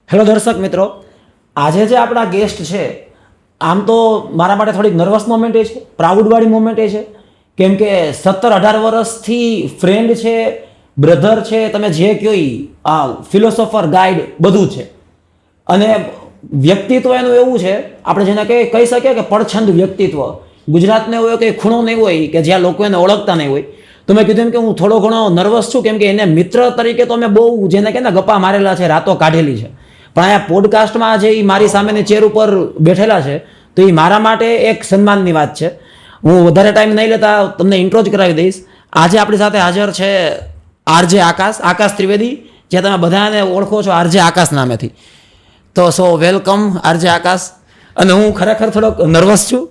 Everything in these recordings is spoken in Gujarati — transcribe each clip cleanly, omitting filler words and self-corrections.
હેલો દર્શક મિત્રો, આજે જે આપણા ગેસ્ટ છે આમ તો મારા માટે થોડીક નર્વસ મોમેન્ટ એ છે, પ્રાઉડવાળી મોમેન્ટ એ છે, કેમ કે 17-18 વર્ષથી ફ્રેન્ડ છે, બ્રધર છે, તમે જે કહો આ ફિલોસોફર, ગાઈડ બધું છે. અને વ્યક્તિત્વ એનું એવું છે, આપણે જેને કહી શકીએ કે પડછંદ વ્યક્તિત્વ. ગુજરાતને એવો કંઈ ખૂણો નહીં હોય કે જ્યાં લોકો એને ઓળખતા નહીં હોય. તો મેં કીધું એમ કે હું થોડો ઘણો નર્વસ છું, કેમ કે એને મિત્ર તરીકે તો મેં બહુ જેને કે ને ગપ્પા મારેલા છે, રાતો કાઢેલી છે. પણ અહીંયા પોડકાસ્ટમાં જે મારી સામેની ચેર ઉપર બેઠેલા છે, તો એ મારા માટે એક સન્માનની વાત છે. હું વધારે ટાઈમ નહીં લેતા તમને ઇન્ટ્રો જ કરાવી દઈશ. આજે આપણી સાથે હાજર છે આરજે આકાશ ત્રિવેદી, જે તમે બધાને ઓળખો છો આરજે આકાશ નામેથી. તો વેલકમ આરજે આકાશ. અને હું ખરેખર થોડોક નર્વસ છું,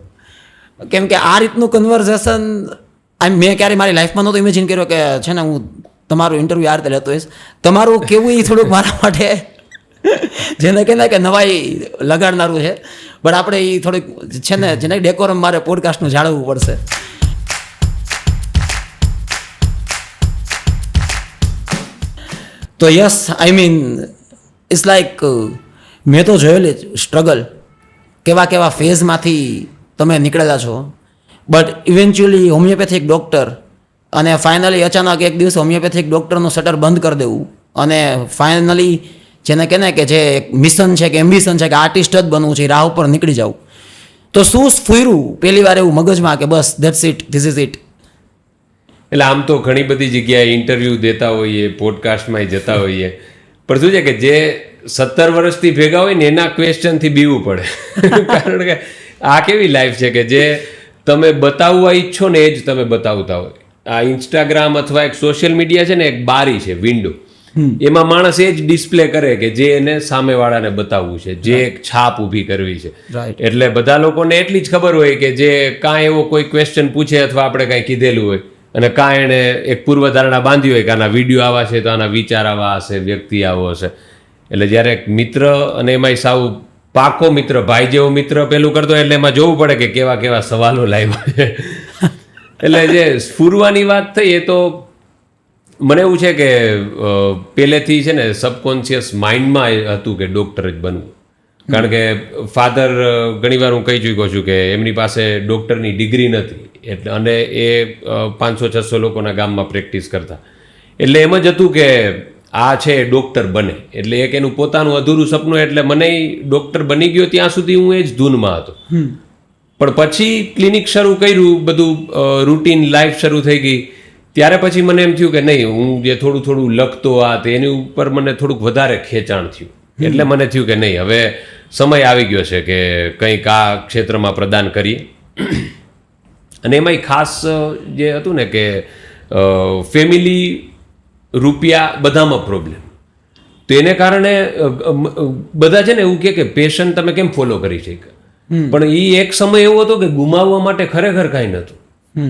કેમ કે આ રીતનું કન્વર્ઝેશન મેં ક્યારેય મારી લાઈફમાં નહોતું ઇમેજિન કર્યો કે છે ને હું તમારું ઇન્ટરવ્યૂ આ રીતે લેતો હોઈશ. તમારું કેવું એ થોડુંક મારા માટે જેને કહેવાય કે નવાઈ લગાડનારું છે, બટ આપણે એ થોડીક છે ને જેને ડેકોરમ મારે પોડકાસ્ટનું જાળવવું પડશે. તો yes, I mean it's like મેં તો જોયેલી સ્ટ્રગલ, કેવા ફેઝમાંથી તમે નીકળેલા છો. બટ ઇવેન્ચ્યુઅલી હોમિયોપેથિક ડૉક્ટર, અને ફાઇનલી અચાનક એક દિવસ હોમિયોપેથિક ડૉક્ટરનું શટર બંધ કરી દેવું, અને ફાઇનલી જેને કહે ને કે જે મિશન છે કે એમ્બિશન છે કે આર્ટિસ્ટ જ બનવું છે, એ રાહ ઉપર નીકળી જાવ. તો શું ફૂર્યું પહેલી વાર એવું મગજમાં કે બસ that's it, this is it? એટલે આમ તો ઘણી બધી જગ્યાએ ઇન્ટરવ્યૂ દેતા હોઈએ, પોડકાસ્ટમાં જતા હોઈએ, પણ શું છે કે જે 17 વર્ષથી ભેગા હોય ને એના ક્વેશ્ચનથી બીવું પડે. કારણ કે આ કેવી લાઈફ છે કે જે તમે બતાવવા ઈચ્છો ને એ જ તમે બતાવતા હોય. આ ઇન્સ્ટાગ્રામ અથવા એક સોશિયલ મીડિયા છે ને, એક બારી છે, વિન્ડો. એમાં માણસ એ જ ડિસ્પ્લે કરે કે જે એને સામેવાળાને બતાવવું છે, જે એક છાપ ઊભી કરવી છે. એટલે બધા લોકોને એટલી જ ખબર હોય કે જે કાંઈ એવો કોઈ ક્વેશ્ચન પૂછે અથવા આપણે કાંઈ કીધેલું હોય, અને કાંઈ એણે એક પૂર્વધારણા બાંધી હોય કે આના વિડીયો આવા છે તો આના વિચાર આવા હશે, વ્યક્તિ આવો હશે. એટલે જ્યારે એક મિત્ર, અને એમાંય સાવ પાકો મિત્ર, ભાઈ જેવો મિત્ર પેલું કરતો હોય, એટલે એમાં જોવું પડે કે કેવા સવાલો લાવ્યા છે. એટલે જે સ્ફુરવાની વાત થઈ એ તો મને એવું છે કે પહેલેથી છે ને સબકોન્શિયસ માઇન્ડમાં હતું કે ડૉક્ટર જ બનવું. કારણ કે ફાધર, ઘણીવાર હું કહી ચૂક્યો છું કે એમની પાસે ડૉક્ટરની ડિગ્રી નથી, એટલે અને એ 500-600 લોકોના ગામમાં પ્રેક્ટિસ કરતા. એટલે એમ જ હતું કે આ છે ડૉક્ટર બને, એટલે એક એનું પોતાનું અધૂરું સપનું. એટલે મને ડૉક્ટર બની ગયો ત્યાં સુધી હું એ જ ધૂનમાં હતો. પણ પછી ક્લિનિક શરૂ કર્યું, બધું રૂટીન લાઈફ શરૂ થઈ ગઈ, ત્યારે પછી મને એમ થયું કે નહીં, હું જે થોડું લખતો આ તે એની ઉપર મને થોડુંક વધારે ખેંચાણ થયું. એટલે મને થયું કે નહીં, હવે સમય આવી ગયો છે કે કંઈક આ ક્ષેત્રમાં પ્રદાન કરીએ. અને એમાંય ખાસ જે હતું ને કે ફેમિલી, રૂપિયા બધામાં પ્રોબ્લેમ. તો એને કારણે બધા છે ને એવું કે પેશન તમે કેમ ફોલો કરી શકે. પણ એ એક સમય એવો હતો કે ગુમાવવા માટે ખરેખર કાંઈ નહોતું.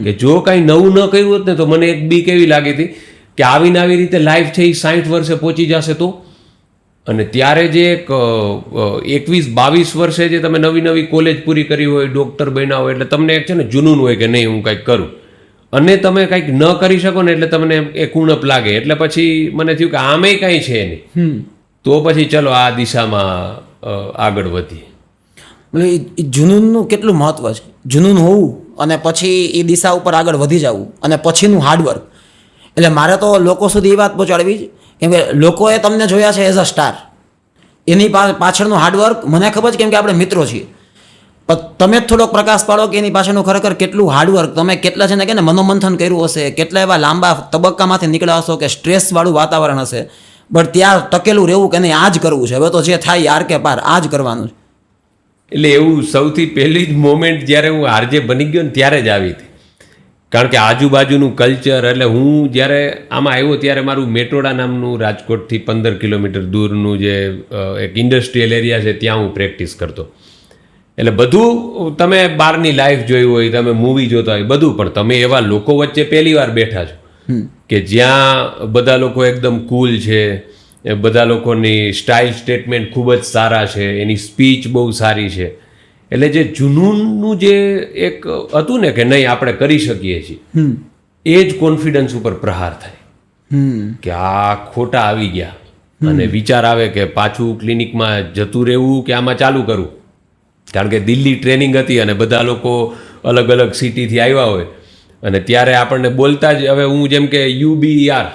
કે જો કાંઈ નવું ન કર્યું હોત ને તો મને એક બીક એવી લાગી હતી કે આવીને આવી રીતે લાઈફ છે એ 60 વર્ષે પહોંચી જશે તો. અને ત્યારે જે એક 21-22 વર્ષે જે તમે નવી કોલેજ પૂરી કરી હોય, ડૉક્ટર બન્યા હોય, એટલે તમને એક છે ને જુનૂન હોય કે નહીં હું કાંઈક કરું, અને તમે કંઈક ન કરી શકો ને એટલે તમને એ કુણપ લાગે. એટલે પછી મને થયું કે આમે કાંઈ છે નહીં, તો પછી ચલો આ દિશામાં આગળ વધીએ. એ જુનૂનનું કેટલું મહત્વ છે, જુનૂન હોવું અને પછી એ દિશા ઉપર આગળ વધી જવું, અને પછીનું હાર્ડવર્ક. એટલે મારે તો લોકો સુધી એ વાત પહોંચાડવી જ, કેમ કે લોકોએ તમને જોયા છે એઝ અ સ્ટાર, એની પાછળનું હાર્ડવર્ક મને ખબર છે, કેમ કે આપણે મિત્રો છીએ. પણ તમે જ થોડોક પ્રકાશ પાડો કે એની પાછળનું ખરેખર કેટલું હાર્ડવર્ક, તમે કેટલા છે ને કે મનોમંથન કર્યું હશે, કેટલા એવા લાંબા તબક્કામાંથી નીકળ્યા હશો કે સ્ટ્રેસવાળું વાતાવરણ હશે, બટ ત્યાં ટકેલું રહેવું કે નહીં આ જ કરવું છે, હવે તો જે થાય યાર કે પાર આ જ કરવાનું છે. એટલે એવું સૌથી પહેલી જ મોમેન્ટ જ્યારે હું આરજે બની ગયો ને ત્યારે જ આવી હતી. કારણ કે આજુબાજુનું કલ્ચર, એટલે હું જ્યારે આમાં આવ્યો ત્યારે મારું મેટોડા નામનું રાજકોટથી 15 કિલોમીટર દૂરનું જે એક ઇન્ડસ્ટ્રીયલ એરિયા છે ત્યાં હું પ્રેક્ટિસ કરતો. એટલે બધું તમે બહારની લાઈફ જોઈ હોય, તમે મૂવી જોતા હોય બધું, પણ તમે એવા લોકો વચ્ચે પહેલી વાર બેઠા છો કે જ્યાં બધા લોકો એકદમ કૂલ છે, બધા લોકોની સ્ટાઇલ સ્ટેટમેન્ટ ખૂબ જ સારા છે, એની સ્પીચ બહુ સારી છે. એટલે જે જુનૂનનું જે એક હતું ને કે નહીં આપણે કરી શકીએ છીએ, એ જ કોન્ફિડન્સ ઉપર પ્રહાર થાય કે આ ખોટા આવી ગયા, અને વિચાર આવે કે પાછું ક્લિનિકમાં જતું રહેવું કે આમાં ચાલુ કરવું. કારણ કે દિલ્હી ટ્રેનિંગ હતી અને બધા લોકો અલગ અલગ સિટીથી આવ્યા હોય અને ત્યારે આપણને બોલતા જ, હવે હું જેમ કે UBER,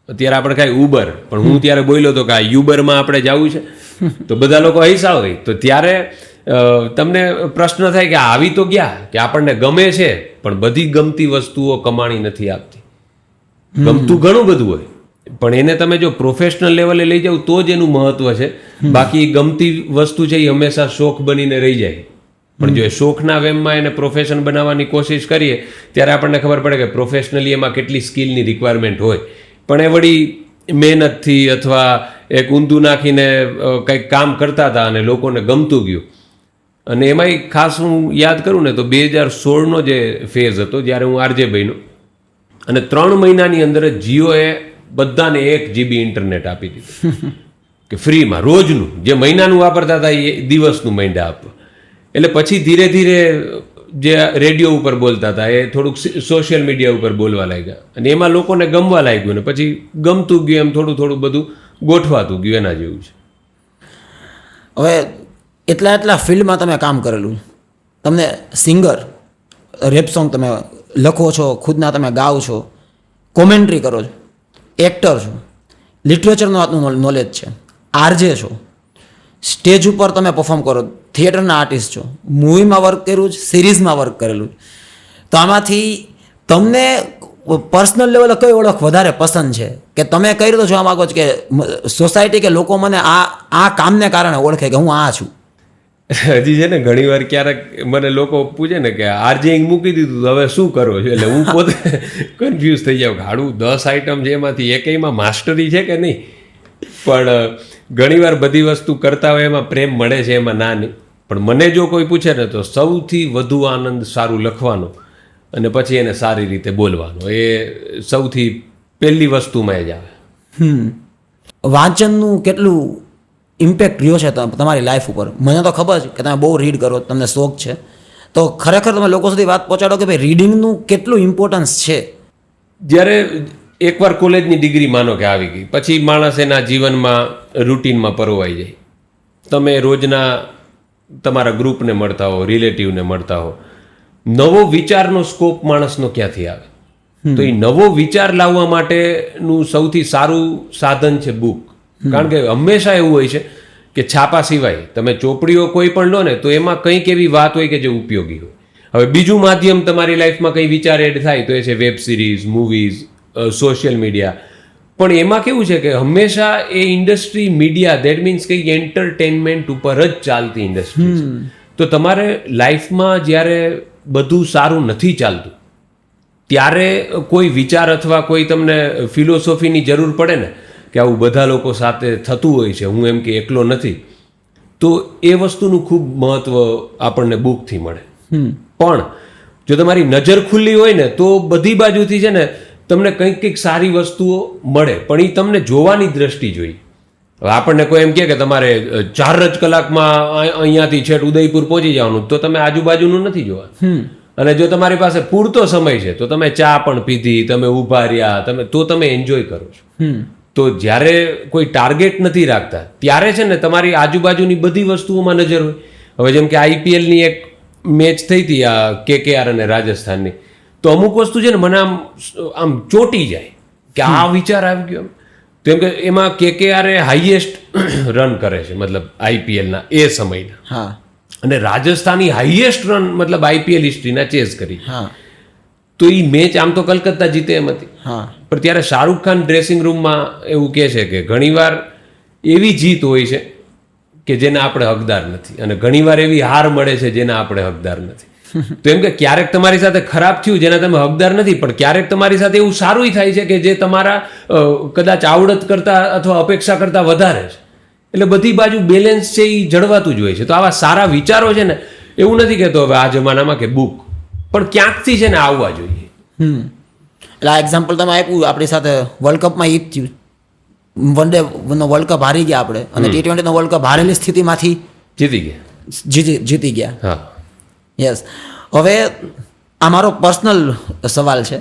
અત્યારે આપણે કાંઈ ઉબર, પણ હું ત્યારે બોલ્યો હતો કે આ યુબરમાં આપણે જવું છે, તો બધા લોકો હૈસા હોય. તો ત્યારે તમને પ્રશ્ન થાય કે આવી તો ગયા કે આપણને ગમે છે પણ બધી ગમતી વસ્તુઓ કમાણી નથી આપતી. ગમતું ઘણું બધું હોય પણ એને તમે જો પ્રોફેશનલ લેવલે લઈ જાવ તો જ એનું મહત્વ છે. બાકી ગમતી વસ્તુ છે એ હંમેશા શોખ બનીને રહી જાય. પણ જો એ શોખના વેમમાં એને પ્રોફેશન બનાવવાની કોશિશ કરીએ ત્યારે આપણને ખબર પડે કે પ્રોફેશનલી એમાં કેટલી સ્કિલની રિક્વાયરમેન્ટ હોય. પણ એ વળી મહેનતથી અથવા એક ઊંધું નાખીને કંઈક કામ કરતા હતા અને લોકોને ગમતું ગયું. અને એમાંય ખાસ હું યાદ કરું ને તો 2016નો જે ફેઝ હતો જ્યારે હું RJ બન્યો અને 3 મહિનાની અંદર જ જીઓએ બધાને 1 GB ઇન્ટરનેટ આપી દીધું કે ફ્રીમાં રોજનું. જે મહિનાનું વાપરતા હતા એ દિવસનું માંડ્યા આપવા. એટલે પછી ધીરે ધીરે જે રેડિયો ઉપર બોલતા હતા એ થોડુંક સોશિયલ મીડિયા ઉપર બોલવા લાગ્યા અને એમાં લોકોને ગમવા લાગ્યું ને પછી ગમતું ગયું, એમ થોડું થોડું બધું ગોઠવાતું ગયું. એના જેવું છે. હવે એટલા ફિલ્ડમાં તમે કામ કરેલું, તમને સિંગર, રેપ સોંગ તમે લખો છો, ખુદના તમે ગાઓ છો, કોમેન્ટ્રી કરો છો, એક્ટર છો, લિટરેચરનું આટલું નોલેજ છે, RJ છો, સ્ટેજ ઉપર તમે પરફોર્મ કરો, થિયેટરના આર્ટિસ્ટ છો, મૂવીમાં વર્ક કર્યું છે, સિરીઝમાં વર્ક કરેલું. તો આમાંથી તમને પર્સનલ લેવલે કઈ ઓળખ વધારે પસંદ છે કે તમે કઈ રીતે જોવા માગો છો કે સોસાયટી કે લોકો મને આ કામને કારણે ઓળખે કે હું આ છું? હજી છે ને ઘણી વાર ક્યારેક મને લોકો પૂછે ને કે RJ મૂકી દીધું હવે શું કરો છો, એટલે હું પોતે કન્ફ્યુઝ થઈ જાઉં કે હાડું 10 આઈટમ છે એમાંથી એકમાં માસ્ટરી છે કે નહીં. પણ ઘણીવાર બધી વસ્તુ કરતા હોય એમાં પ્રેમ મળે છે, એમાં ના નહીં. પણ મને જો કોઈ પૂછે ને તો સૌથી વધુ આનંદ સારું લખવાનો અને પછી એને સારી રીતે બોલવાનો, એ સૌથી પહેલી વસ્તુમાં જ આવે. વાંચનનું કેટલું ઇમ્પેક્ટ રહ્યો છે તમારી લાઈફ ઉપર? મને તો ખબર છે કે તમે બહુ રીડ કરો, તમને શોખ છે, તો ખરેખર તમે લોકો સુધી વાત પહોંચાડો કે ભાઈ રીડિંગનું કેટલું ઇમ્પોર્ટન્સ છે. જ્યારે એકવાર કોલેજની ડિગ્રી માનો કે આવી ગઈ પછી માણસ એના જીવનમાં રૂટીનમાં પરોવાઈ જાય. તમે રોજના તમારા ગ્રુપને મળતા હો, રિલેટિવને મળતા હો, નવો વિચારનો સ્કોપ માણસનો ક્યાંથી આવે? તો એ નવો વિચાર લાવવા માટેનું સૌથી સારું સાધન છે બુક. કારણ કે હંમેશા એવું હોય છે કે છાપા સિવાય તમે ચોપડીઓ કોઈ પણ લો ને તો એમાં કંઈક એવી વાત હોય કે જે ઉપયોગી હોય. હવે બીજું માધ્યમ તમારી લાઈફમાં કંઈ વિચાર એડ થાય તો એ છે web series, movies, social media. પણ એમાં કેવું છે કે હંમેશા એ ઇન્ડસ્ટ્રી મીડિયા, દેટ મીન્સ કંઈક એન્ટરટેનમેન્ટ ઉપર જ ચાલતી ઇન્ડસ્ટ્રી છે. તો તમારે લાઈફમાં જ્યારે બધું સારું નથી ચાલતું ત્યારે કોઈ વિચાર અથવા કોઈ તમને ફિલોસોફીની જરૂર પડે ને કે આવું બધા લોકો સાથે થતું હોય છે, હું એમ કે એકલો નથી, તો એ વસ્તુનું ખૂબ મહત્વ આપણને બુકથી મળે. પણ જો તમારી નજર ખુલ્લી હોય ને તો બધી બાજુથી છે ને તમને કંઈક કંઈક સારી વસ્તુઓ મળે, પણ એ તમને જોવાની દ્રષ્ટિ જોઈએ. હવે આપણને કોઈ એમ કહે કે તમારે 4 જ કલાકમાં અહીંયાથી છેટ ઉદયપુર પહોંચી જવાનું, તો તમે આજુબાજુનું નથી જોવા. અને જો તમારી પાસે પૂરતો સમય છે તો તમે ચા પણ પીધી, તમે ઊભા રહ્યા, તો તમે એન્જોય કરો છો. તો જ્યારે કોઈ ટાર્ગેટ નથી રાખતા ત્યારે છે ને તમારી આજુબાજુની બધી વસ્તુઓમાં નજર હોય. હવે જેમ કે IPLની એક મેચ થઈ હતી આ KKR અને રાજસ્થાનની, તો અમુક વસ્તુ છે ને મને આમ ચોંટી જાય કે આ વિચાર આવી ગયો. કેમ કે એમાં KKR હાઈએસ્ટ રન કરે છે, મતલબ IPLના એ સમયના, અને રાજસ્થાની હાઈએસ્ટ રન મતલબ IPL હિસ્ટ્રીના ચેઝ કરી. તો એ મેચ આમ તો કલકત્તા જીતે એમ હતી, પણ ત્યારે શાહરૂખ ખાન ડ્રેસિંગ રૂમમાં એવું કહે છે કે ઘણીવાર એવી જીત હોય છે કે જેના આપણે હકદાર નથી, અને ઘણીવાર એવી હાર મળે છે જેના આપણે હકદાર નથી. તો એમ કે ક્યારેક તમારી સાથે ખરાબ થયું જેના તમે હકદાર નથી, પણ ક્યારેક તમારી સાથે એવું સારું થાય છે કે જે તમારા કદાચ આવડત કરતા અથવા અપેક્ષા કરતા વધારે છે. એટલે બધી બાજુ બેલેન્સ છે એ જળવાતું જ હોય છે. તો આવા સારા વિચારો છે ને, એવું નથી કહેતો હવે આ જમાનામાં કે બુક, પણ ક્યાંકથી છે ને આવવા જોઈએ. એટલે આ એક્ઝામ્પલ તમે આપ્યું, આપણી સાથે વર્લ્ડ કપમાં ઈ જ થયું. વન ડે વર્લ્ડ કપ હારી ગયા આપણે, અને T20નો વર્લ્ડ કપ હારેલી સ્થિતિમાંથી જીતી ગયા. યસ. હવે આ મારો પર્સનલ સવાલ છે,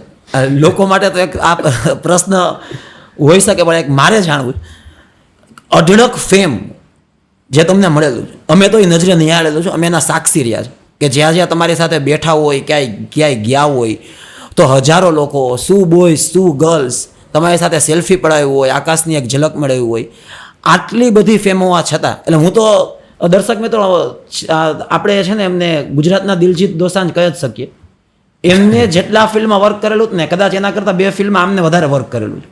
લોકો માટે તો એક આ પ્રશ્ન હોઈ શકે, પણ એક મારે જાણવું અઢળક ફેમ જે તમને મળેલું છે, અમે તો એ નજરે નિહાળેલું છે, અમે એના સાક્ષી રહ્યા છે કે જ્યાં જ્યાં તમારી સાથે બેઠા હોય, ક્યાંય ગયા હોય તો હજારો લોકો, શું બોયઝ શું ગર્લ્સ તમારી સાથે સેલ્ફી પડાવ્યું હોય, આકાશની એક ઝલક મેળવ્યું હોય. આટલી બધી ફેમ હોવા છતાં, એટલે હું તો દર્શક મિત્રો આપણે છે ને એમને ગુજરાતના દિલજીત દોસાંજ કહી જ શકીએ. એમને જેટલા ફિલ્મમાં વર્ક કરેલું જ ને કદાચ એના કરતાં 2 ફિલ્મમાં આમને વધારે વર્ક કરેલું છે.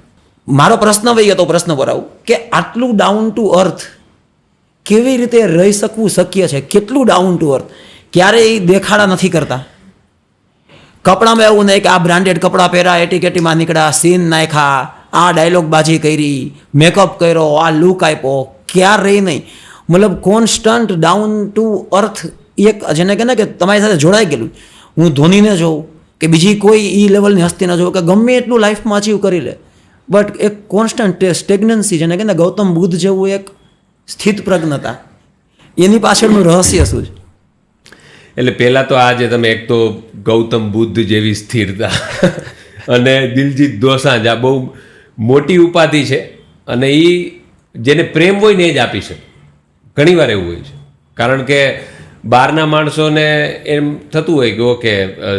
મારો પ્રશ્ન વહી હતો, પ્રશ્ન પર આવું કે આટલું ડાઉન ટુ અર્થ કેવી રીતે રહી શકવું શક્ય છે? કેટલું ડાઉન ટુ અર્થ? ક્યારેય દેખાડા નથી કરતા. કપડામાં એવું નહીં કે આ બ્રાન્ડેડ કપડાં પહેર્યા, એટીકેટીમાં નીકળ્યા, સીન નાખ્યા, આ ડાયલોગ બાજી કરી, મેકઅપ કર્યો, આ લુક આપ્યો, ક્યારેય નહીં. મતલબ કોન્સ્ટન્ટ ડાઉન ટુ અર્થ. એક જેને કહે ને કે તમારી સાથે જોડાઈ ગયેલું. હું ધોનીને જોઉં કે બીજી કોઈ એ લેવલની હસ્તીને જોઉં કે ગમે એટલું લાઈફમાં અચીવ કરી લે, બટ એક કોન્સ્ટન્ટ સ્ટેગ્નન્સી, જેને કહે ને ગૌતમ બુદ્ધ જેવું એક સ્થિત પ્રજ્ઞતા, એની પાછળનું રહસ્ય શું છે? એટલે પહેલાં તો આજે તમે એક તો ગૌતમ બુદ્ધ જેવી સ્થિરતા અને દિલજીત દોસાંજ, આ બહુ મોટી ઉપાધિ છે અને એ જેને પ્રેમ હોય ને એ જ આપી શકે. ઘણીવાર એવું હોય છે, કારણ કે બહારના માણસોને એમ થતું હોય કે ઓકે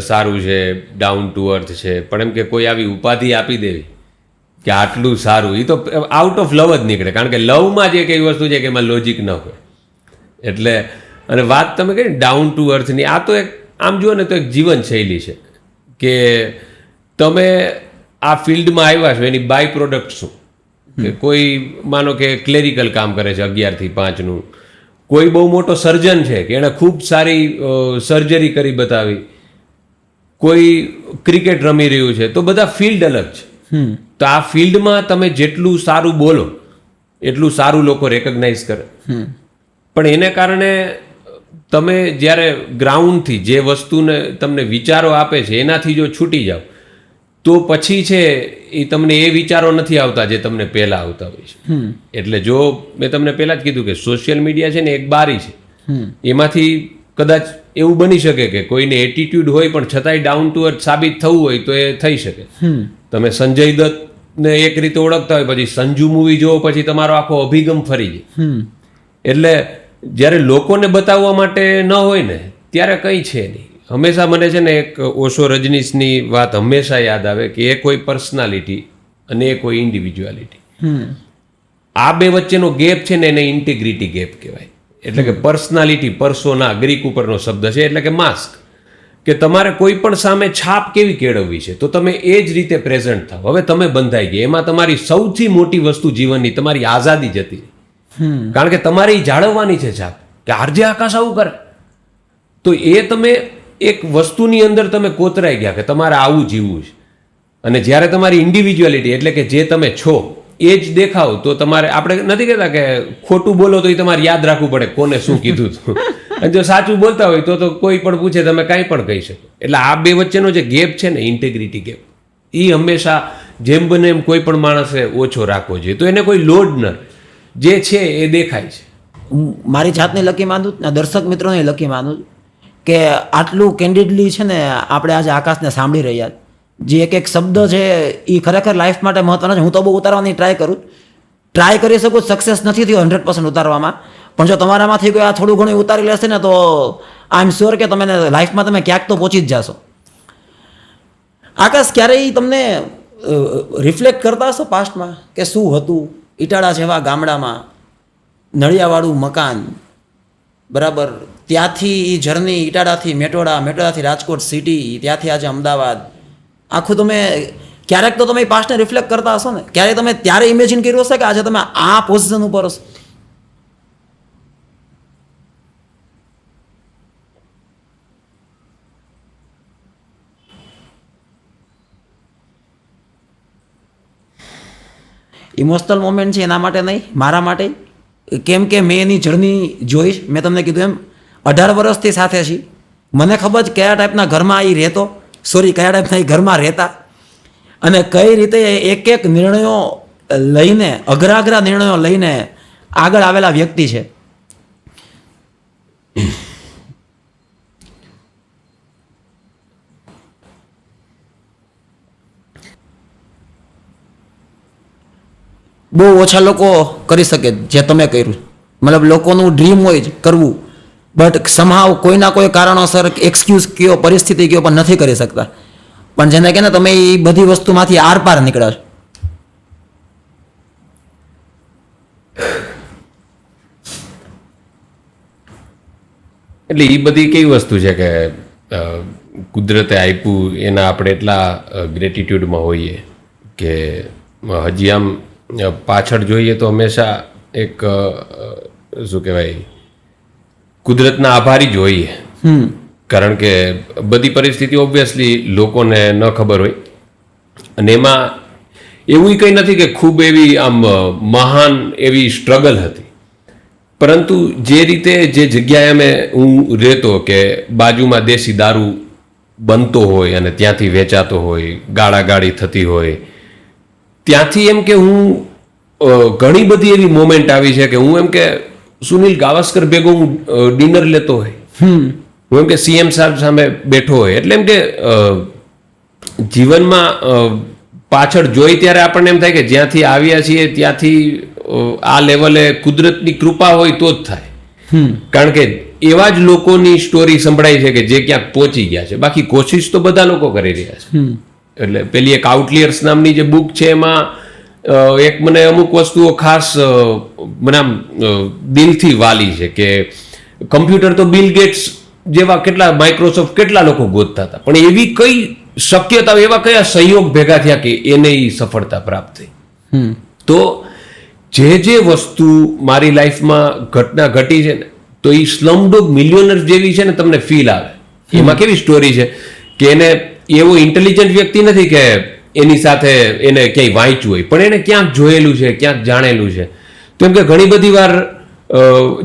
સારું છે, ડાઉન ટુ અર્થ છે, પણ એમ કે કોઈ આવી ઉપાધિ આપી દેવી કે આટલું સારું, એ તો આઉટ ઓફ લવ જ નીકળે. કારણ કે લવમાં જ એક એવી વસ્તુ છે કે એમાં લોજિક ન હોય. એટલે અને વાત તમે કહી ડાઉન ટુ અર્થની, આ તો એક આમ જુઓ ને તો એક જીવનશૈલી છે કે તમે આ ફિલ્ડમાં આવ્યા છો એની બાય પ્રોડક્ટ શું. કે કોઈ માનો કે ક્લેરિકલ કામ કરે છે 11 થી 5નું, કોઈ બહુ મોટો સર્જન છે કે એણે ખૂબ સારી સર્જરી કરી બતાવી, કોઈ ક્રિકેટ રમી રહ્યું છે, તો બધા ફિલ્ડ અલગ છે. તો આ ફિલ્ડમાં તમે જેટલું સારું બોલો એટલું સારું લોકો રેકગ્નાઇઝ કરે. પણ એને કારણે તમે જ્યારે ગ્રાઉન્ડથી જે વસ્તુને તમને વિચારો આપે છે એનાથી જો છૂટી જાઓ તો પછી છે એ તમને એ વિચારો નથી આવતા જે તમને પહેલાં આવતા હોય છે. એટલે જો મેં તમને પહેલાં જ કીધું કે સોશિયલ મીડિયા છે ને એક બારી છે, એમાંથી કદાચ એવું બની શકે કે કોઈને એટીટ્યુડ હોય પણ છતાંય ડાઉન ટુ અર્થ સાબિત થવું હોય તો એ થઈ શકે. તમે સંજય દત્તને એક રીતે ઓળખતા હોય, પછી સંજુ મૂવી જોવો પછી તમારો આખો અભિગમ ફરી જાય. એટલે જ્યારે લોકોને બતાવવા માટે ન હોય ને ત્યારે કંઈ છે નહીં. હંમેશા મને છે ને એક ઓશો રજનીશની વાત હંમેશા યાદ આવે કે એ કોઈ પર્સનાલિટી અને એ કોઈ ઇન્ડિવિજ્યુઆલિટી, આ બે વચ્ચેનો ગેપ છે ને એને ઇન્ટિગ્રિટી ગેપ કહેવાય. એટલે કે પર્સનાલિટી, પર્સોના ગ્રીક ઉપરનો શબ્દ છે, એટલે કે માસ્ક. કે તમારે કોઈ પણ સામે છાપ કેવી કેળવવી છે તો તમે એ જ રીતે પ્રેઝન્ટ થાવ. હવે તમે બંધાઈ ગયા, એમાં તમારી સૌથી મોટી વસ્તુ જીવનની તમારી આઝાદી જતી. કારણ કે તમારે એ જાળવવાની છે છાપ, કે આરજે આકાશ આવું કરે તો એ તમે એક વસ્તુની અંદર તમે કોતરાઈ ગયા કે તમારે આવું જીવવું છે. અને જ્યારે તમારી ઇન્ડિવિજ્યુઆલિટી એટલે કે જે તમે છો એ જ દેખાવ તો તમારે, આપણે નથી કહેતા કે ખોટું બોલો તો એ તમારે યાદ રાખવું પડે કોને શું કીધું હતું, અને જો સાચું બોલતા હોય તો કોઈ પણ પૂછે તમે કાંઈ પણ કહી શકો. એટલે આ બે વચ્ચેનો જે ગેપ છે ને, ઇન્ટેગ્રિટી ગેપ, એ હંમેશા જેમ બને એમ કોઈ પણ માણસે ઓછો રાખવો જોઈએ. તો એને કોઈ લોડ ન, જે છે એ દેખાય છે. હું મારી જાતને લકી માનું, દર્શક મિત્રોને લકી માનું કે આટલું કેન્ડિડલી છે ને આપણે આજે આકાશને સાંભળી રહ્યા, જે એક એક શબ્દ છે એ ખરેખર લાઈફ માટે મહત્વનો છે. હું તો બહુ ઉતારવાની ટ્રાય કરી શકું, સક્સેસ નથી થયો 100% ઉતારવામાં, પણ જો તમારામાંથી કોઈ આ થોડું ઘણું ઉતારી લેશે ને તો આઈ એમ શ્યોર કે તમે લાઈફમાં તમે ક્યાંક તો પહોંચી જ જશો. આકાશ, ક્યારેય તમને રિફ્લેક્ટ કરતા હશો પાસ્ટમાં કે શું હતું ઇટાળા જેવા ગામડામાં, નળિયાવાળું મકાન, બરાબર, ત્યાંથી એ જર્ની ઇટાળાથી મેટોડા, મેટોડાથી રાજકોટ સિટી, ત્યાંથી આજે અમદાવાદ, આખું તમે ક્યારેક તો તમે પાસ્ટને રિફ્લેક્ટ કરતા હશો ને? ક્યારેય તમે ત્યારે ઇમેજિન કર્યું હશે કે આજે તમે આ પોઝિશન ઉપર હશો? ઇમોશનલ મોમેન્ટ છે એના માટે નહીં, મારા માટે, કેમ કે મેં એની જર્ની જોઈશ. મેં તમને કીધું એમ 18 વર્ષથી સાથે છીએ. મને ખબર છે કયા ટાઈપના ઘરમાં એ રહેતો, કયા ટાઈપના એ ઘરમાં રહેતા, અને કઈ રીતે એક એક નિર્ણયો લઈને, અઘરા નિર્ણયો લઈને આગળ આવેલા વ્યક્તિ છે. બહુ ઓછા લોકો કરી શકે જે તમે કર્યું. મતલબ લોકોનું ડ્રીમ હોય જ કરવું, બટ સમહાવ કોઈના કોઈ કારણોસર એક્સક્યુઝ કયો, પરિસ્થિતિ કયો, પણ નથી કરી શકતા. પણ જેને કે ને તમે એ બધી વસ્તુમાંથી આર પાર નીકળ્યા છો. એટલે એ બધી કેવી વસ્તુ છે કે કુદરતે આપ્યું એના આપણે એટલા ગ્રેટિટ્યૂડમાં હોઈએ કે હજી આમ પાછળ જોઈએ તો હંમેશા એક શું કહેવાય કુદરતના આભારી જ હોઈએ. કારણ કે બધી પરિસ્થિતિ ઓબ્વિયસલી લોકોને ન ખબર હોય, અને એમાં એવું કંઈ નથી કે ખૂબ એવી આમ મહાન એવી સ્ટ્રગલ હતી, પરંતુ જે રીતે જે જગ્યાએ હું રહેતો કે બાજુમાં દેશી દારૂ બનતો હોય અને ત્યાંથી વેચાતો હોય, ગાળાગાળી થતી હોય, ત્યાંથી એમ કે હું ઘણી બધી એવી મોમેન્ટ આવી છે કે હું એમ કે સુનિલ ગાવસ્કર ભેગો હું ડિનર લેતો હોય, હું એમ કે સીએમ સાહેબ સામે બેઠો હોય. એટલે એમ કે જીવનમાં પાછળ જોઈ ત્યારે આપણને એમ થાય કે જ્યાંથી આવ્યા છીએ ત્યાંથી આ લેવલે કુદરતની કૃપા હોય તો જ થાય. કારણ કે એવા જ લોકોની સ્ટોરી સંભળાય છે કે જે ક્યાંક પહોંચી ગયા છે. બાકી કોશિશ તો બધા લોકો કરી રહ્યા છે. એટલે પેલી એક આઉટલિયર્સ નામની જે બુક છે એમાં એક મને અમુક વસ્તુઓ ખાસ મને આમ દિલથી વાલી છે કે કમ્પ્યુટર તો બિલ ગેટ્સ જેવા કેટલા, માઇક્રોસોફ્ટ કેટલા લોકો ગોતતા હતા, પણ એવી કઈ શક્યતાઓ, એવા કયા સંયોગ ભેગા થયા કે એને સફળતા પ્રાપ્ત થઈ. તો જે વસ્તુ મારી લાઈફમાં ઘટના ઘટી છે ને, તો એ સ્લમડોગ મિલિયનર્સ જેવી છે ને, તમને ફીલ આવે. એમાં કેવી સ્ટોરી છે કે એને એવો ઇન્ટેલિજન્ટ વ્યક્તિ નથી કે એની સાથે એને ક્યાંય વાંચ્યું હોય, પણ એને ક્યાંક જોયેલું છે, ક્યાંક જાણેલું છે. તો એમ કે ઘણી બધી વાર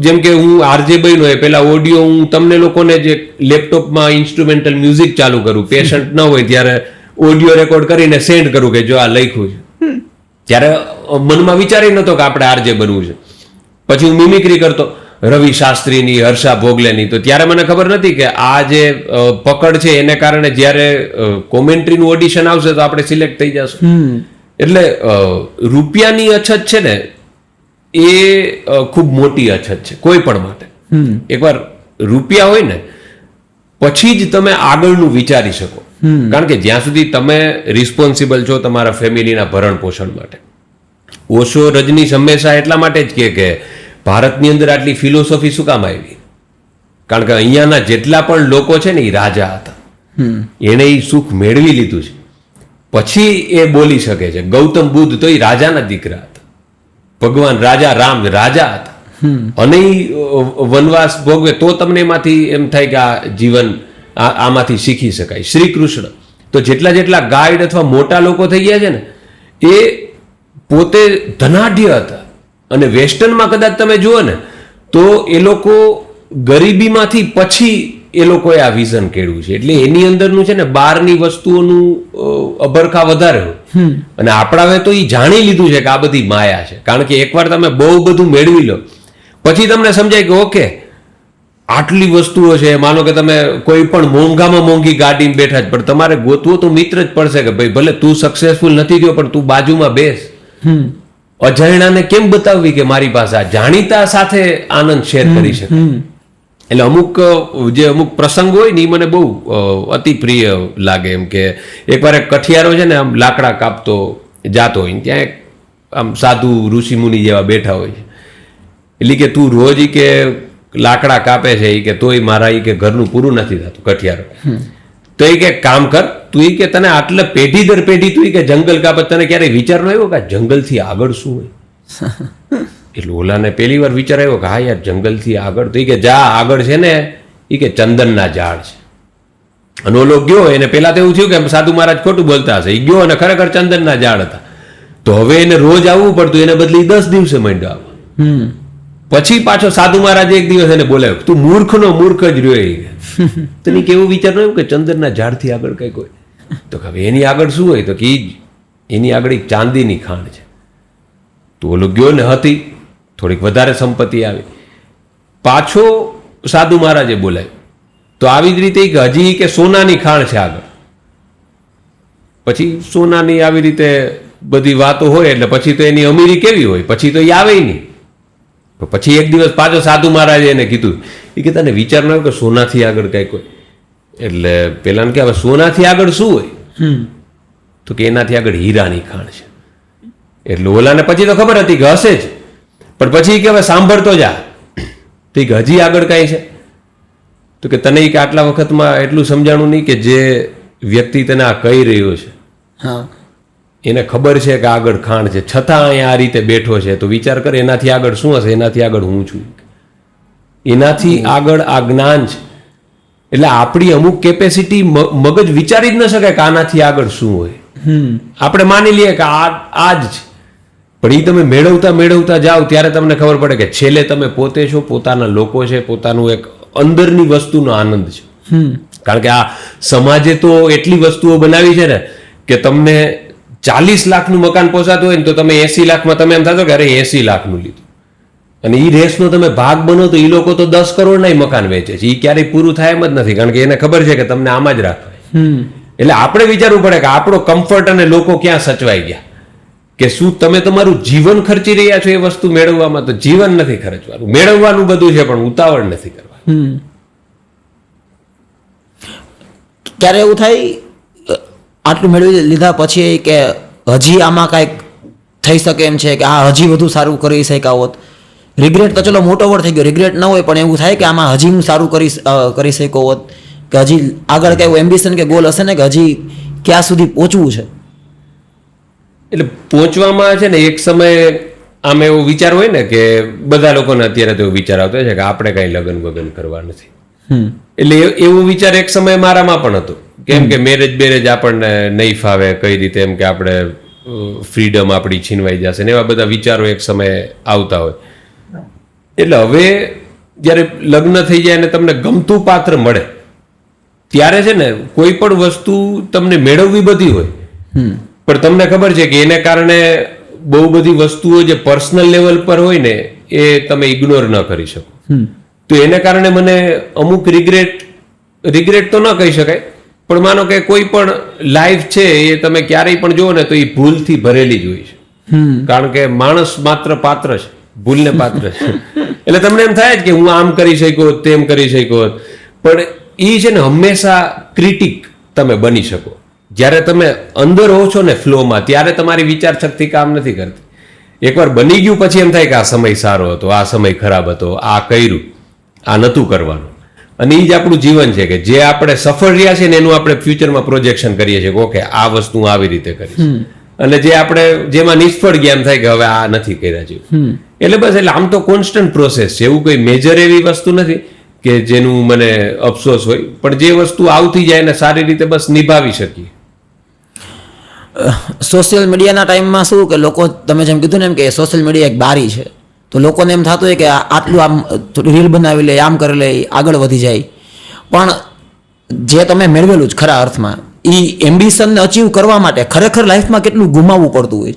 જેમ કે હું આરજે બન્યો હોય, પેલા ઓડિયો હું તમને લોકોને જે લેપટોપમાં ઇન્સ્ટ્રુમેન્ટલ મ્યુઝિક ચાલુ કરું, પેશન્ટ ન હોય ત્યારે ઓડિયો રેકોર્ડ કરીને સેન્ડ કરું કે જો આ લખ્યું છે. ત્યારે મનમાં વિચારી નહોતો કે આપણે આરજે બનવું છે. પછી હું મિમિક્રી કરતો રવિ શાસ્ત્રીની, હર્ષા ભોગલેની, તો ત્યારે મને ખબર નથી કે આ જે પકડ છે એને કારણે જ્યારે કોમેન્ટ્રીનું ઓડિશન આવશે તો આપણે સિલેક્ટ થઈ જશું. એટલે રૂપિયાની અછત છે ને એ ખૂબ મોટી અછત છે કોઈ પણ માટે. એકવાર રૂપિયા હોય ને પછી જ તમે આગળનું વિચારી શકો. કારણ કે જ્યાં સુધી તમે રિસ્પોન્સિબલ છો તમારા ફેમિલીના ભરણ પોષણ માટે. ઓશો, રજનીશ હંમેશા એટલા માટે જ કહે કે ભારતની અંદર આટલી ફિલોસોફી શું કામ આવી? કારણ કે અહીંયાના જેટલા પણ લોકો છે ને એ રાજા હતા, એને એ સુખ મેળવી લીધું છે, પછી એ બોલી શકે છે. ગૌતમ બુદ્ધ તો એ રાજાના દીકરા હતા, ભગવાન રાજા રામ રાજા હતા, અને વનવાસ ભોગવે તો તમને એમાંથી એમ થાય કે આ જીવન આમાંથી શીખી શકાય. શ્રી કૃષ્ણ તો જેટલા ગાઈડ અથવા મોટા લોકો થઈ ગયા છે ને, એ પોતે ધનાઢ્ય હતા. અને વેસ્ટર્નમાં કદાચ તમે જુઓ ને તો એ લોકો ગરીબીમાંથી પછી એ લોકોએ આ વિઝન કેળવ્યું છે. એટલે એની અંદરનું છે ને બહારની વસ્તુઓનું અભરખા વધારે હોય, અને આપણા તો એ જાણી લીધું છે કે આ બધી માયા છે. કારણ કે એકવાર તમે બહુ બધું મેળવી લો પછી તમને સમજાય કે ઓકે આટલી વસ્તુઓ છે. માનો કે તમે કોઈ પણ મોંઘામાં મોંઘી ગાડીમાં બેઠા જ, પણ તમારે ગોતવો તો મિત્ર જ પડશે કે ભાઈ ભલે તું સક્સેસફુલ નથી થયો પણ તું બાજુમાં બેસ. અજાણ્યાને કેમ બતાવવી કે મારી પાસે આ જાણીતા સાથે આનંદ શેર કરી શકે. એટલે અમુક પ્રસંગ હોય ને એ મને બહુ અતિ પ્રિય લાગે. એમ કે એકવાર એક કઠિયારો છે ને આમ લાકડા કાપતો જાતો હોય, ત્યાં એક આમ સાધુ ઋષિ મુનિ જેવા બેઠા હોય છે. એટલે કે તું રોજ કે લાકડા કાપે છે એ કે તોય મારા એ કે ઘરનું પૂરું નથી થતું કઠિયારો. તો એ કે કામ કર, તું એ કે તને આટલે પેઢી દર પેઢી તું કે જંગલ કાપે, તને ક્યારેય વિચાર ન આવ્યો કે જંગલથી આગળ શું હોય? એટલે ઓલાને પહેલી વાર વિચાર આવ્યો કે હા યાર જંગલથી આગળ. તો એ કે જા આગળ છે ને એ કે ચંદનના ઝાડ છે. અને ઓલો ગયો, એને પેલા તો એવું થયું કે સાધુ મહારાજ ખોટું બોલતા હશે. એ ગયો અને ખરેખર ચંદનના ઝાડ હતા. તો હવે એને રોજ આવવું પડતું, એને બદલે 10 દિવસે માંડ્યો આવવા. પછી પાછો સાધુ મહારાજે એક દિવસ એને બોલાવ્યો, તું મૂર્ખનો મૂર્ખ જ રહ્યો. તને કેવું વિચાર ન આવ્યું કે ચંદનના ઝાડથી આગળ કઈ કોઈ? તો હવે એની આગળ શું હોય? તો કે એની આગળ એક ચાંદીની ખાણ છે. તો ઓલો ગયો ને હતી થોડીક વધારે સંપત્તિ આવી. પાછો સાધુ મહારાજે બોલાવ્યો, તો આવી જ રીતે કે હજી કે સોનાની ખાણ છે આગળ. પછી સોનાની આવી રીતે બધી વાતો હોય એટલે પછી તો એની અમીરી કેવી હોય, પછી તો એ આવે નહીં. પછી એક દિવસ પાછો સાધુ મહારાજે એને કીધું, એ કે તને વિચાર ન આવ્યો કે સોનાથી આગળ કંઈક હોય? એટલે પેલાને કે હવે સોનાથી આગળ શું હોય? તો કે એનાથી આગળ હીરાની ખાણ છે. એટલે ઓલાને પછી તો ખબર હતી કે હશે જ, પણ પછી કે હવે સાંભળતો જા, તો કે હજી આગળ કાંઈ છે? તો કે તને કે આટલા વખતમાં એટલું સમજાણું નહીં કે જે વ્યક્તિ તને આ કહી રહ્યો છે એને ખબર છે કે આગળ ખાણ છે, છતાં અહીંયા આ રીતે બેઠો છે, તો વિચાર કર એનાથી આગળ શું હશે? એનાથી આગળ હું છું, એનાથી આગળ આ જ્ઞાન છે. એટલે આપણી અમુક કેપેસિટી મગજ વિચારી જ ન શકે કે આનાથી આગળ શું હોય. આપણે માની લઈએ કે આ જ છે, પણ એ તમે મેળવતા મેળવતા જાઓ ત્યારે તમને ખબર પડે કે છેલ્લે તમે પોતે છો, પોતાના લોકો છે, પોતાનું એક અંદરની વસ્તુનો આનંદ છે. કારણ કે આ સમાજે તો એટલી વસ્તુઓ બનાવી છે ને કે તમને 40 લાખનું મકાન પોસાતું હોય ને તો તમે 80 લાખમાં તમે એમ થતો કે અરે 80 લાખનું લીધું, અને એ રેસનો તમે ભાગ બનો તો એ લોકો તો 10 કરોડના મકાન વેચે છે. એ ક્યારેય પૂરું થાય એમ જ નથી, કારણ કે એને ખબર છે કે તમને આમાં જ રાખવાય. એટલે આપણે વિચારવું પડે કે આપણો કમ્ફર્ટ અને લોકો ક્યાં સચવાઈ ગયા, કે શું તમે તમારું જીવન ખર્ચી રહ્યા છો એ વસ્તુ મેળવવામાં? તો જીવન નથી ખર્ચવાનું, મેળવવાનું બધું છે પણ ઉતાવળ નથી કરવાનું. ક્યારે એવું થાય આટલું મેળવી લીધા પછી કે હજી આમાં કાંઈક થઈ શકે એમ છે કે આ હજી વધુ સારું કરી શક્યા હોત? રિગ્રેટ તો ચલો મોટો વર્ડ થઈ ગયો, રિગ્રેટ ન હોય, પણ એવું થાય કે આમાં હજી હું સારું કરી શક્યો હોત, કે હજી આગળ કઈ એમ્બિશન કે ગોલ હશે ને કે હજી ક્યાં સુધી પહોંચવું છે? એટલે પહોંચવામાં છે ને એક સમયે આમ એવો વિચાર હોય ને કે બધા લોકોને અત્યારે તો વિચાર આવતો છે કે આપણે કાંઈ લગ્ન વગન કરવા નથી. એટલે એવો વિચાર એક સમય મારામાં પણ હતો, કેમ કે મેરેજ આપણને નહીં ફાવે, કઈ રીતે એમ કે આપણે ફ્રીડમ આપણી છીનવાઈ જશે ને એવા બધા વિચારો એક સમયે આવતા હોય. એટલે હવે જ્યારે લગ્ન થઈ જાય અને તમને ગમતું પાત્ર મળે ત્યારે છે ને કોઈ પણ વસ્તુ તમને મેળવવી બધી હોય, પણ તમને ખબર છે કે એને કારણે બહુ બધી વસ્તુઓ જે પર્સનલ લેવલ પર હોય ને એ તમે ઇગ્નોર ન કરી શકો. તો એને કારણે મને અમુક રિગ્રેટ તો ન કહી શકાય, પણ માનો કે કોઈ પણ લાઈફ છે એ તમે ક્યારેય પણ જુઓ ને તો એ ભૂલથી ભરેલી જ હોય છે. કારણ કે માણસ માત્ર પાત્ર છે, ભૂલને પાત્ર છે. એટલે તમને એમ થાય જ કે હું આમ કરી શક્યો, તેમ કરી શક્યો, પણ એ છે ને હંમેશા ક્રિટિક તમે બની શકો. જ્યારે તમે અંદર હો છો ને ફ્લોમાં, ત્યારે તમારી વિચાર શક્તિ કામ નથી કરતી. એકવાર બની ગયું પછી એમ થાય કે આ સમય સારો હતો, આ સમય ખરાબ હતો, આ કર્યું, આ નહોતું કરવાનું. અને એ જ આપણું જીવન છે કે જે આપણે સફળ રહ્યા છે ને એનું આપણે ફ્યુચરમાં પ્રોજેક્શન કરીએ છીએ કે ઓકે આ વસ્તુ હું આવી રીતે કરીશ, અને જે આપણે જેમાં નિષ્ફળ ગયા એમ થાય કે હવે આ નથી કર્યા જેવું. એટલે બસ, એટલે આમ તો કોન્સ્ટન્ટ પ્રોસેસ છે, એવું કોઈ મેજર એવી વસ્તુ નથી કે જેનું મને અફસોસ હોય, પણ જે વસ્તુ આવતી જાય એને સારી રીતે બસ નિભાવી શકીએ. સોશિયલ મીડિયાના ટાઈમમાં શું કે લોકો, તમે જેમ કીધું ને એમ કે સોશિયલ મીડિયા એક બારી છે, તો લોકોને એમ થતું હોય કે આટલું આમ રીલ બનાવી લે, આમ કરી લે, આગળ વધી જાય. પણ જે તમે મેળવેલું જ ખરા અર્થમાં એ એમ્બિશનને અચીવ કરવા માટે ખરેખર લાઈફમાં કેટલું ગુમાવવું પડતું હોય,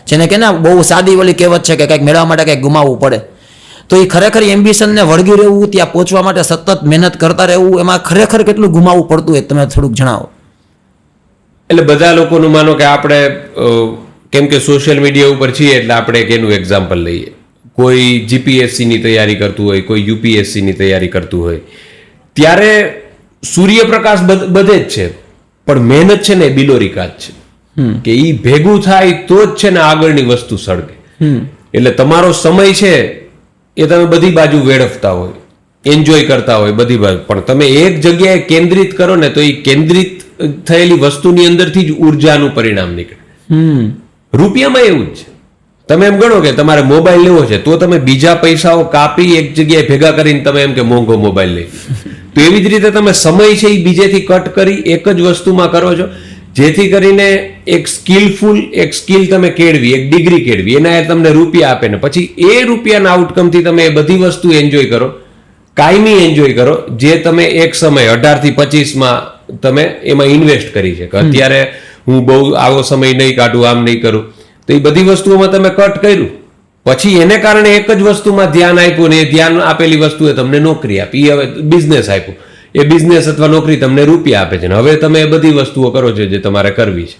જેને કે ને બહુ સાદી ઓલી કહેવત છે કે કંઈક મેળવવા માટે કંઈક ગુમાવવું પડે. તો એ ખરેખર એમ્બિશનને વળગી રહેવું, ત્યાં પહોંચવા માટે સતત મહેનત કરતા રહેવું, એમાં ખરેખર કેટલું ગુમાવવું પડતું હોય તમે થોડુંક જણાવો. એટલે બધા લોકોનું માનો કે આપણે કેમ કે સોશિયલ મીડિયા ઉપર છીએ એટલે આપણે એક એનું એક્ઝામ્પલ લઈએ. કોઈ જીપીએસસીની તૈયારી કરતું હોય, કોઈ યુપીએસસીની તૈયારી કરતું હોય, ત્યારે સૂર્યપ્રકાશ બધે જ છે, પણ મહેનત છે ને બિલોરી કાચ છે, કે એ ભેગું થાય તો જ છે ને આગળની વસ્તુ સળગે. એટલે તમારો સમય છે એ તમે બધી બાજુ વેડફતા હોય, એન્જોય કરતા હોય બધી બાજુ, પણ તમે એક જગ્યાએ કેન્દ્રિત કરો ને તો એ કેન્દ્રિત થયેલી વસ્તુની અંદરથી જ ઉર્જાનું પરિણામ નીકળે. રૂપિયામાં એવું જ છે. તમે એમ ગણો કે તમારે મોબાઈલ લેવો છે તો તમે બીજા પૈસાઓ કાપી એક જગ્યાએ ભેગા કરીને તમે એમ કે મોંઘો મોબાઈલ લઈ, તો એવી જ રીતે તમે સમય છે એ બીજેથી કટ કરી એક જ વસ્તુમાં કરો છો, જેથી કરીને એક સ્કિલ તમે કેળવી, એક ડિગ્રી કેળવી, એના તમને રૂપિયા આપે ને પછી એ રૂપિયાના આઉટકમથી તમે એ બધી વસ્તુ એન્જોય કરો, કાયમી એન્જોય કરો, જે તમે એક સમય 18 થી 25માં તમે એમાં ઇન્વેસ્ટ કરી છે. અત્યારે હું બહુ આવો સમય નહીં કાઢું, આમ નહીં કરું, તો એ બધી વસ્તુઓમાં તમે કટ કર્યું, પછી એને કારણે એક જ વસ્તુમાં ધ્યાન આપ્યું ને એ ધ્યાન આપેલી વસ્તુએ તમને નોકરી આપી, હવે બિઝનેસ આપ્યું, એ બિઝનેસ અથવા નોકરી તમને રૂપિયા આપે છે ને હવે તમે એ બધી વસ્તુઓ કરો છો જે તમારે કરવી છે.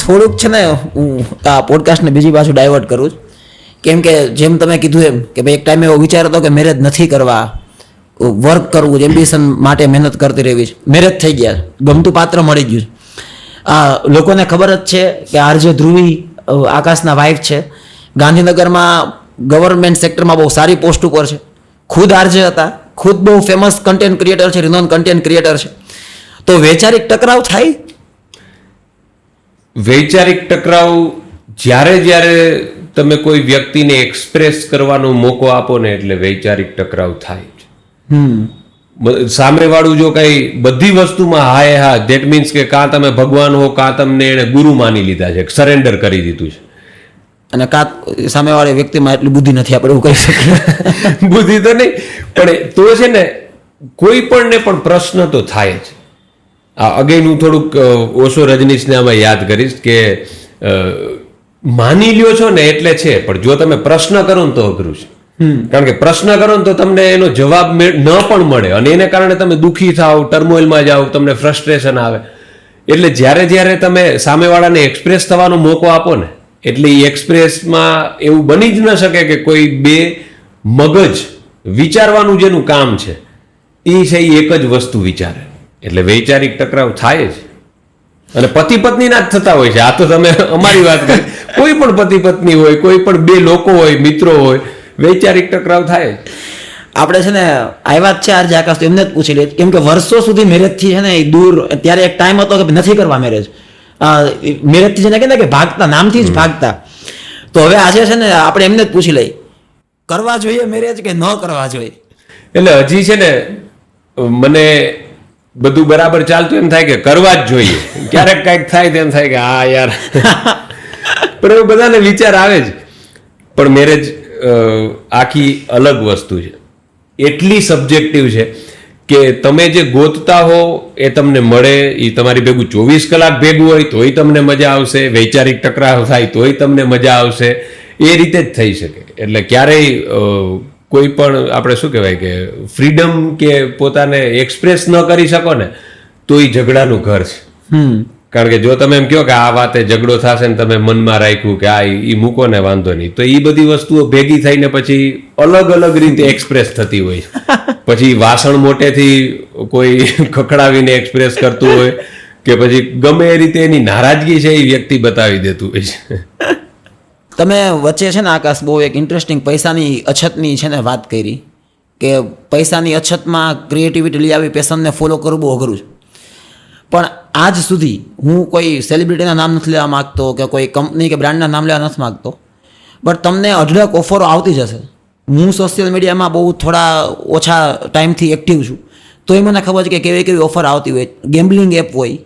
થોડુંક છે ને હું આ પોડકાસ્ટને બીજી બાજુ ડાયવર્ટ કરું છું, કેમ કે જેમ તમે કીધું એમ કે ભાઈ એક ટાઈમે એવો વિચાર હતો કે મેરેજ નથી કરવા, વર્ક કરવું, એમ્બિશન માટે મહેનત કરતી રહેવી છે. મેરેજ થઈ ગયા, ગમતું પાત્ર મળી ગયું. લોકોને ખબર જ છે કે આરજે ધ્રુવી આકાશના વાઇફ છે, ગાંધીનગરમાં ગવર્મેન્ટ સેક્ટરમાં બહુ સારી પોસ્ટ ઉપર છે, ખુદ આરજે હતા, ખુદ બહુ ફેમસ કન્ટેન્ટ ક્રિએટર છે, રિનોન કન્ટેન્ટ ક્રિએટર છે. તો વૈચારિક ટકરાવ થાય? વૈચારિક ટકરાવ જ્યારે તમે કોઈ વ્યક્તિને એક્સપ્રેસ કરવાનો મોકો આપો ને એટલે વૈચારિક ટકરાવ થાય જ. સામેવાળું જો કઈ બધી વસ્તુમાં હા ધેટ મીન્સ કે કાં તમે ભગવાન હો, કાં તમને એને ગુરુ માની લીધા છે, સરેન્ડર કરી દીધું છે, અને કાં સામેવાળી વ્યક્તિમાં એટલી બુદ્ધિ નથી, આપણે એવું કહી શકીએ. બુદ્ધિ તો નહીં, પણ તો છે ને કોઈ પણ ને પણ પ્રશ્ન તો થાય જ. અગેન હું થોડુંક ઓશો રજનીશને આમાં યાદ કરીશ કે માની લ્યો છો ને એટલે છે, પણ જો તમે પ્રશ્ન કરો ને તો અઘરું છે. કારણ કે પ્રશ્ન કરો ને તો તમને એનો જવાબ ન પણ મળે અને એને કારણે તમે દુઃખી થાવ, ટર્મોઇલમાં જાઓ, તમને ફ્રસ્ટ્રેશન આવે. એટલે જ્યારે તમે સામેવાળાને એક્સપ્રેસ થવાનો મોકો આપો ને એટલે એ એક્સપ્રેસમાં એવું બની જ ન શકે કે કોઈ બે મગજ વિચારવાનું જેનું કામ છે એ છે એ એક જ વસ્તુ વિચારે. એટલે વૈચારિક ટકરાવ થાય જ. અને પતિ પત્નીના જ થતા હોય છે. આ તો તમે અમારી વાત કરી, કોઈ પણ પતિ પત્ની હોય, કોઈ પણ બે લોકો હોય, મિત્રો હોય, વૈચારિક ટકરાવ થાય. આપણે છે ને આવ્યા જ છે આરજે આકાશ, તો એમને જ પૂછી લઈએ, કેમ કે વર્ષો સુધી મેરેજથી છે ને એ દૂર, ત્યારે એક ટાઈમ હતો કે નથી કરવા મેરેજ, મેરેજથી જેને કહે ને કે ભાગતા, નામથી જ ભાગતા. તો હવે આજે છે ને આપણે એમને જ પૂછી લઈએ, કરવા જોઈએ મેરેજ કે ન કરવા જોઈએ? એટલે હજી છે ને મને બધું બરાબર ચાલતું એમ થાય કે કરવા જ જોઈએ. ક્યારેક કાંઈક થાય તેમ થાય કે હા યાર, પણ એવું બધાને વિચાર આવે જ. પણ મેરેજ આખી અલગ વસ્તુ છે, એટલી સબ્જેક્ટિવ છે કે તમે જે ગોતતા હો એ તમને મળે, એ તમારી ભેગું 24 કલાક ભેગું હોય તોય તમને મજા આવશે, વૈચારિક ટકરાવ થાય તોય તમને મજા આવશે, એ રીતે જ થઈ શકે. એટલે ક્યારેય કોઈ પણ આપણે શું કહેવાય કે ફ્રીડમ કે પોતાને એક્સપ્રેસ ન કરી શકો ને તો એ ઝઘડાનું ઘર છે. કારણ કે જો તમે એમ કહો કે આ વાતે ઝઘડો થશે ને તમે મનમાં રાખ્યું કે આ એ મૂકો ને વાંધો નહીં, તો એ બધી વસ્તુઓ ભેગી થઈને પછી અલગ અલગ રીતે એક્સપ્રેસ થતી હોય. પછી વાસણ મોટેથી કોઈ ખખડાવીને એક્સપ્રેસ કરતું હોય કે પછી ગમે એ રીતે એની નારાજગી છે એ વ્યક્તિ બતાવી દેતું હોય છે. તમે વચ્ચે છે ને આકાશ બહુ એક ઇન્ટરેસ્ટિંગ પૈસાની અછતની છે ને વાત કરી કે પૈસાની અછતમાં ક્રિએટિવિટી લઈ આવી, પેશનને ફોલો કરવું બહુ અઘરું છે. પણ આજ સુધી હું કોઈ સેલિબ્રિટીના નામ નથી લેવા માગતો કે કોઈ કંપની કે બ્રાન્ડના નામ લેવા નથી માગતો, બટ તમને અઢળક ઓફરો આવતી જ હશે. હું સોશિયલ મીડિયામાં બહુ થોડા ઓછા ટાઈમથી એક્ટિવ છું, તો એ મને ખબર છે કે કેવી કેવી ઓફર આવતી હોય. ગેમ્બલિંગ એપ હોય,